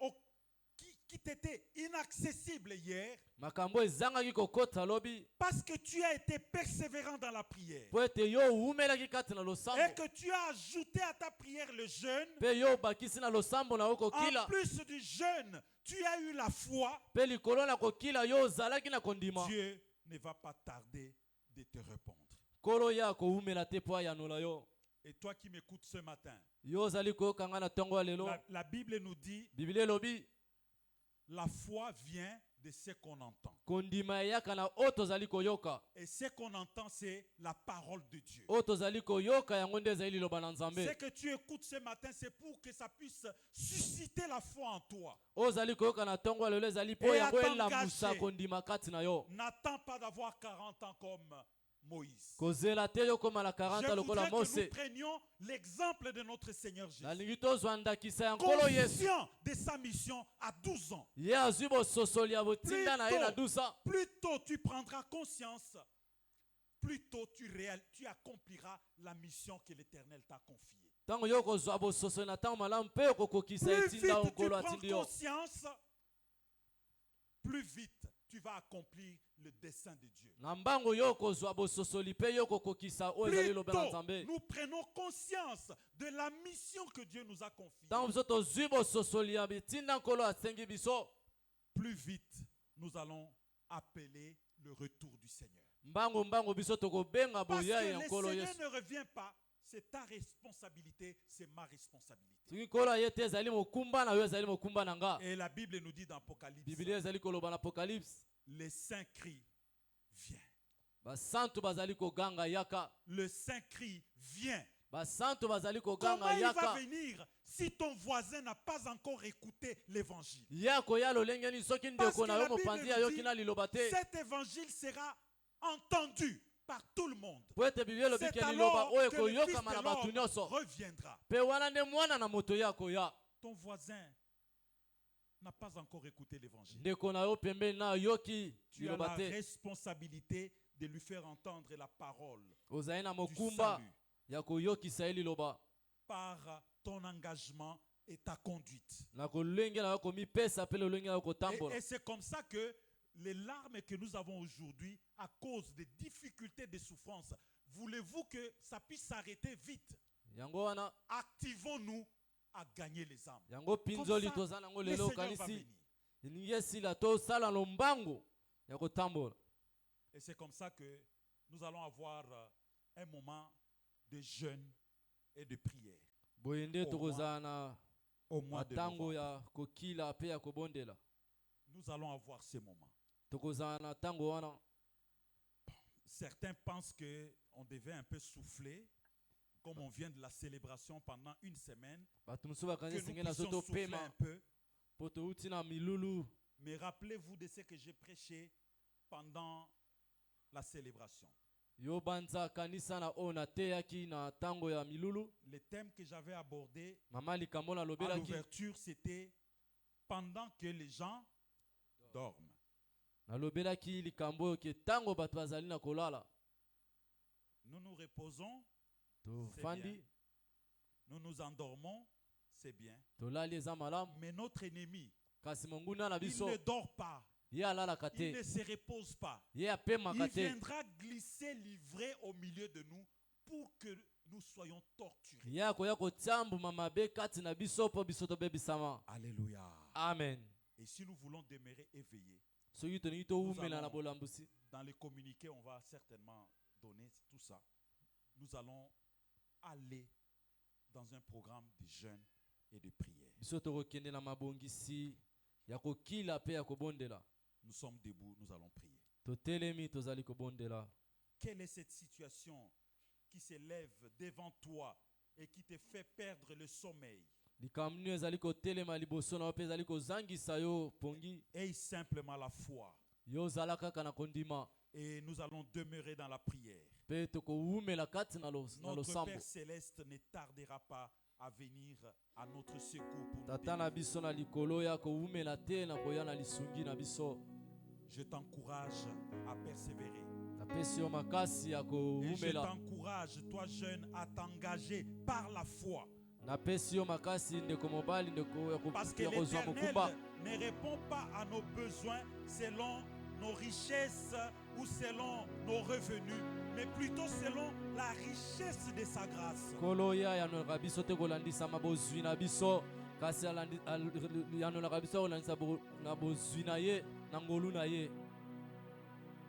Speaker 3: qui t'était inaccessible hier,
Speaker 1: makambo ezangaki kokota lobi
Speaker 3: parce que tu as été persévérant dans la prière
Speaker 1: po ete yo oumelaki kati na
Speaker 3: et
Speaker 1: losambo
Speaker 3: que tu as ajouté à ta prière le jeûne,
Speaker 1: mpe yo obakisi na losambo na yo
Speaker 3: en
Speaker 1: kokila
Speaker 3: plus du jeûne, tu as eu la foi,
Speaker 1: mpe likolo na kokila yo ozalaki na kondima
Speaker 3: Dieu ne va pas tarder de te répondre.
Speaker 1: nkolo ye akoumela te mpo ayanola yo
Speaker 3: Et toi qui m'écoutes ce matin,
Speaker 1: yo ozali koyoka ngai na ntongo ya lelo
Speaker 3: la Bible nous dit,
Speaker 1: biblia elobi
Speaker 3: la foi vient de ce qu'on entend.
Speaker 1: kondima eyaka na oyo tozali koyoka
Speaker 3: Et ce qu'on entend, c'est la parole de Dieu.
Speaker 1: oyo tozali koyoka yango nde ezali liloba na
Speaker 3: Ce
Speaker 1: nzambe
Speaker 3: que tu écoutes ce matin, c'est pour que ça puisse susciter la foi en toi.
Speaker 1: oyo ozali koyoka na ntongo ya lelo ezali mpo
Speaker 3: Et
Speaker 1: yango
Speaker 3: à
Speaker 1: elamusa
Speaker 3: t'engager.
Speaker 1: kondima kati na yo
Speaker 3: N'attends pas d'avoir 40 ans comme Moïse.
Speaker 1: kozela te yo komala 40
Speaker 3: Je
Speaker 1: lokola
Speaker 3: voudrais que
Speaker 1: mose
Speaker 3: nous prenions l'exemple de notre Seigneur Jésus.
Speaker 1: nalingi tozwa ndakisa ya nkolo yesu
Speaker 3: Conscient de sa mission à 12 ans.
Speaker 1: ye azwi bososoli ya botinda na ye na 12 ans
Speaker 3: Plus tôt tu prendras conscience, plus tôt tu accompliras la mission que l'Éternel t'a confiée.
Speaker 1: ntango yo kozwa bososoli na ntango malamu mpe okokokisa
Speaker 3: Plus
Speaker 1: etinda
Speaker 3: vite tu
Speaker 1: nkolo
Speaker 3: prends
Speaker 1: atindi yo
Speaker 3: conscience, plus vite tu vas accomplir le dessein de Dieu.
Speaker 1: na mbango yo kozwa bososoli mpe yo kokokisa oyo ezali
Speaker 3: Plus
Speaker 1: loba na
Speaker 3: tôt
Speaker 1: nzambe
Speaker 3: nous prenons conscience de la mission que Dieu nous a confiée,
Speaker 1: ntango biso tozwi bososoli ya bitinda nkolo asengi biso
Speaker 3: plus vite nous allons appeler le retour du Seigneur.
Speaker 1: mbango biso tokobenga
Speaker 3: Parce
Speaker 1: boyai
Speaker 3: que
Speaker 1: ya
Speaker 3: le
Speaker 1: nkolo
Speaker 3: Seigneur
Speaker 1: yesu
Speaker 3: ne revient pas, c'est ta responsabilité, c'est ma responsabilité.
Speaker 1: soki nkolo aye te ezali mokumba na yo ezali mokumba na nga
Speaker 3: Et la Bible nous dit dans Apocalypse,
Speaker 1: biblia ezali koloba na apocalypse
Speaker 3: le saint cri, viens.
Speaker 1: basantu bazali koganga yaka
Speaker 3: Le saint cri, viens.
Speaker 1: basantu bazali
Speaker 3: Comment
Speaker 1: koganga
Speaker 3: il va
Speaker 1: yaka
Speaker 3: venir si ton voisin n'a pas encore écouté l'évangile?
Speaker 1: ya koya lolenge nini soki
Speaker 3: Parce
Speaker 1: ndeko
Speaker 3: que
Speaker 1: na
Speaker 3: la
Speaker 1: yo
Speaker 3: Bible
Speaker 1: mopanzi
Speaker 3: nous
Speaker 1: ayoki
Speaker 3: dit,
Speaker 1: na liloba te
Speaker 3: cet évangile sera entendu par tout le monde.
Speaker 1: po ete biblia elobi
Speaker 3: C'est
Speaker 1: ke liloba
Speaker 3: alors
Speaker 1: oyo
Speaker 3: que le Fils
Speaker 1: ekoyokama
Speaker 3: de
Speaker 1: na bato
Speaker 3: l'homme
Speaker 1: nyonso
Speaker 3: reviendra.
Speaker 1: mpe wana nde mwana na moto ye akoya
Speaker 3: Ton voisin n'a pas encore écouté l'évangile.
Speaker 1: ndeko na yo pembeni na ayoki
Speaker 3: Tu as
Speaker 1: liloba
Speaker 3: la
Speaker 1: te
Speaker 3: responsabilité de lui faire entendre la parole
Speaker 1: ozali na
Speaker 3: du
Speaker 1: mokumba
Speaker 3: salut
Speaker 1: ya koyokisa ye liloba
Speaker 3: par ton engagement et ta conduite.
Speaker 1: na kolenge na yo komipesa mpe lolenge na yo kotambola
Speaker 3: Et c'est comme ça que les larmes que nous avons aujourd'hui, à cause des difficultés, des souffrances, voulez-vous que ça puisse s'arrêter vite?
Speaker 1: yango wana
Speaker 3: Activons-nous à gagner les âmes.
Speaker 1: yango pinzoli
Speaker 3: Comme ça,
Speaker 1: toza nango
Speaker 3: Le
Speaker 1: lelo
Speaker 3: Seigneur va
Speaker 1: okanisi
Speaker 3: venir.
Speaker 1: elingi esila tosala lombango ya kotambola
Speaker 3: Et c'est comme ça que nous allons avoir un moment de jeûne et de prière
Speaker 1: boye nde tokozala na
Speaker 3: au mois de
Speaker 1: matango
Speaker 3: novembre.
Speaker 1: ya kokila mpe ya kobondela
Speaker 3: Nous allons avoir ce moment.
Speaker 1: tokozala na ntango wana
Speaker 3: Certains pensent qu'on devait un peu souffler, comme on vient de la célébration pendant une semaine,
Speaker 1: bato mosusu
Speaker 3: que
Speaker 1: bakangi
Speaker 3: nous
Speaker 1: esengeli na so
Speaker 3: puissions souffler
Speaker 1: topema
Speaker 3: un peu.
Speaker 1: mpo touti na milulu
Speaker 3: Mais rappelez-vous de ce que j'ai prêché pendant la célébration.
Speaker 1: yo banza kanisa na oyo nateyaki na ntango ya milulu
Speaker 3: Le thème que j'avais abordé
Speaker 1: mama likambo
Speaker 3: à
Speaker 1: nalobelaki
Speaker 3: l'ouverture, c'était pendant que les gens dorment.
Speaker 1: nalobelaki likambo oyo ke ntango bato bazali na kolala
Speaker 3: Nous nous reposons,
Speaker 1: tofandi
Speaker 3: bien. Nous nous endormons, c'est bien.
Speaker 1: tolali eza malamu
Speaker 3: Mais notre ennemi,
Speaker 1: kasi monguna na
Speaker 3: il
Speaker 1: biso
Speaker 3: ne dort pas,
Speaker 1: ye alalaka
Speaker 3: il
Speaker 1: te
Speaker 3: ne se repose pas.
Speaker 1: ye apemaka
Speaker 3: Il
Speaker 1: te
Speaker 3: viendra glisser, livrer au milieu de nous pour que nous soyons torturés.
Speaker 1: ye akoya kotiambuma mabe kati na biso mpo biso tobebisama
Speaker 3: Alléluia.
Speaker 1: amen
Speaker 3: Et si nous voulons demeurer éveillés,
Speaker 1: soki tolingi towumela na
Speaker 3: allons-
Speaker 1: bolambusi
Speaker 3: dans les communiqués, on va certainement donner tout ça. Nous allons aller dans un programme de jeûne et de prière.
Speaker 1: biso tokokende na mabongisi ya kokila mpe ya kobondela
Speaker 3: Nous sommes debout, nous allons prier.
Speaker 1: totelemi tozali kobondela
Speaker 3: Quelle est cette situation qui s'élève devant toi et qui te fait perdre le sommeil?
Speaker 1: likambo nini ezali kotelema liboso na yo mpe ezali kozangisa yo pongi
Speaker 3: Aie simplement la foi.
Speaker 1: yo ozala kaka na kondima
Speaker 3: Et nous allons demeurer dans la prière.
Speaker 1: mpe tokowumela kati na
Speaker 3: Notre
Speaker 1: losambo
Speaker 3: Père Céleste ne tardera pas à venir à notre secours pour nous
Speaker 1: tata na
Speaker 3: délivrer.
Speaker 1: biso na likolo ya kowumela te na koya na lisungi na biso
Speaker 3: Je t'encourage à persévérer.
Speaker 1: napesi yo makasi ya
Speaker 3: Et je
Speaker 1: kowumela
Speaker 3: t'encourage, toi jeune, à t'engager par la foi.
Speaker 1: napesi yo makasi ndeko mobali ndeko ya
Speaker 3: Parce que
Speaker 1: ya kozwa
Speaker 3: l'Éternel
Speaker 1: mokumba
Speaker 3: ne répond pas à nos besoins selon nos richesses ou selon nos revenus, mais plutôt selon la richesse de sa grâce.
Speaker 1: kolo ya yanolaka biso te kolandisa bozwi na biso kasi yanolaka biso kolandisa na bozwi na ye na ngolu na ye.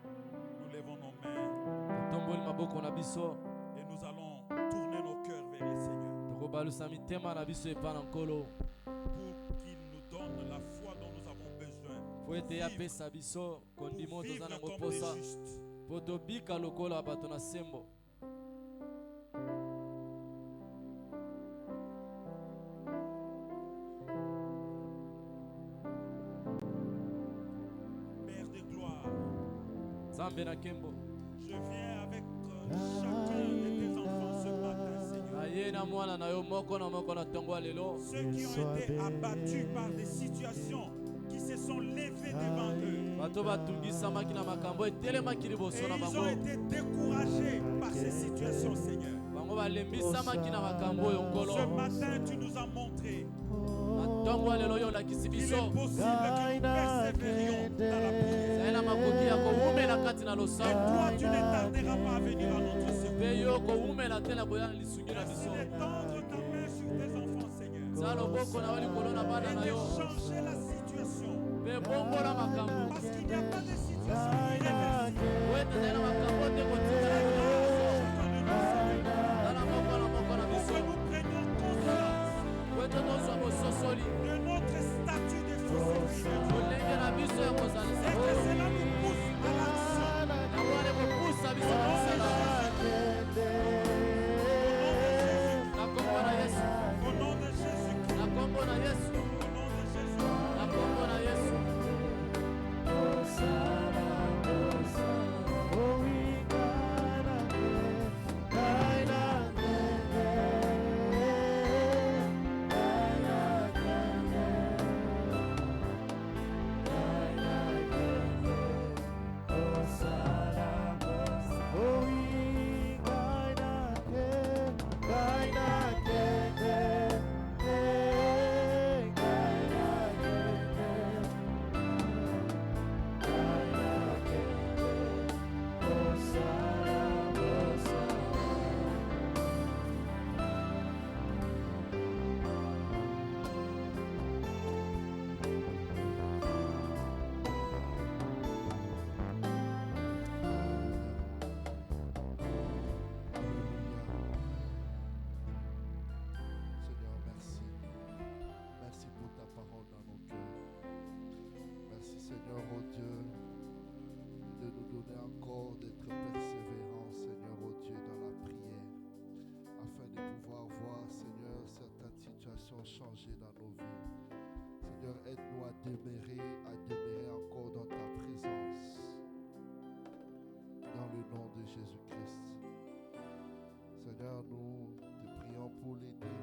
Speaker 3: Nous levons nos mains
Speaker 1: totomboli maboko na biso
Speaker 3: et nous allons tourner nos cœurs vers le Seigneur
Speaker 1: tokobalusa mitema na biso epa na nkolo
Speaker 3: pour qu'il nous donne la foi dont nous avons besoin
Speaker 1: po ete ye apesa biso kondima
Speaker 3: pour
Speaker 1: oyo
Speaker 3: vivre
Speaker 1: toza nango
Speaker 3: comme des
Speaker 1: mposa
Speaker 3: justes.
Speaker 1: po tobika lokola bato na sembo.
Speaker 3: Père de gloire,
Speaker 1: nzambe na nkembo
Speaker 3: je viens avec chacun de tes enfants ce matin, Seigneur.
Speaker 1: naye na mwana na yo moko na moko na ntongo ya lelo
Speaker 3: Ceux qui ont été abattus par des situations qui se sont levées devant eux.
Speaker 1: bato batungisamaki na makambo etelemaki
Speaker 3: Et
Speaker 1: liboso na
Speaker 3: ils
Speaker 1: bango
Speaker 3: ont été découragés par ces situations, Seigneur.
Speaker 1: bango balembisamaki na makambo oyo nkolo.
Speaker 3: Ce matin, tu nous as montré
Speaker 1: na ntongo ya lelo oyo olakisi
Speaker 3: qu'il
Speaker 1: biso
Speaker 3: est possible que nous persévérions dans la prière.
Speaker 1: zali na makoki ya kowumela kati na
Speaker 3: Et
Speaker 1: losambo
Speaker 3: toi, tu ne tarderas pas à venir à notre secours.
Speaker 1: mpe yo kowumela te na boya na lisungi na
Speaker 3: Merci
Speaker 1: biso
Speaker 3: d'étendre ta main sur tes enfants, Seigneur.
Speaker 1: za loboko na yo likolo na bana
Speaker 3: Et
Speaker 1: na
Speaker 3: de
Speaker 1: yo
Speaker 3: changer la situation.
Speaker 1: mpe bombola makambo
Speaker 3: Parce qu'il n'y a pas de situation irréversible.
Speaker 1: po ete zali na makambo te kotikala
Speaker 3: La
Speaker 1: liboso
Speaker 3: grâce de chacun de nous, Seigneur.
Speaker 1: zala moko na moko na
Speaker 3: Pour
Speaker 1: biso
Speaker 3: que nous prenions conscience
Speaker 1: po ete tozwa bososoli
Speaker 3: de notre statut de fils et filles.
Speaker 1: lolenge na biso ya kozalisa
Speaker 3: Et que cela nous pousse à l'action.
Speaker 1: yango wana kopusa biso na mosala na kombo na yesu
Speaker 3: Au nom de Jésus-Christ.
Speaker 1: na kombo na yesu
Speaker 3: Au nom de Jésus.
Speaker 1: na kombo na yesu
Speaker 2: Seigneur, merci. Merci pour ta parole dans nos cœurs. Merci Seigneur, oh Dieu, de nous donner encore d'être persévérants, Seigneur, oh Dieu, dans la prière, afin de pouvoir voir, Seigneur, certaines situations changer dans nos vies. Seigneur, aide-nous à demeurer encore dans ta présence. Dans le nom de Jésus-Christ. Seigneur, nous te prions pour l'aider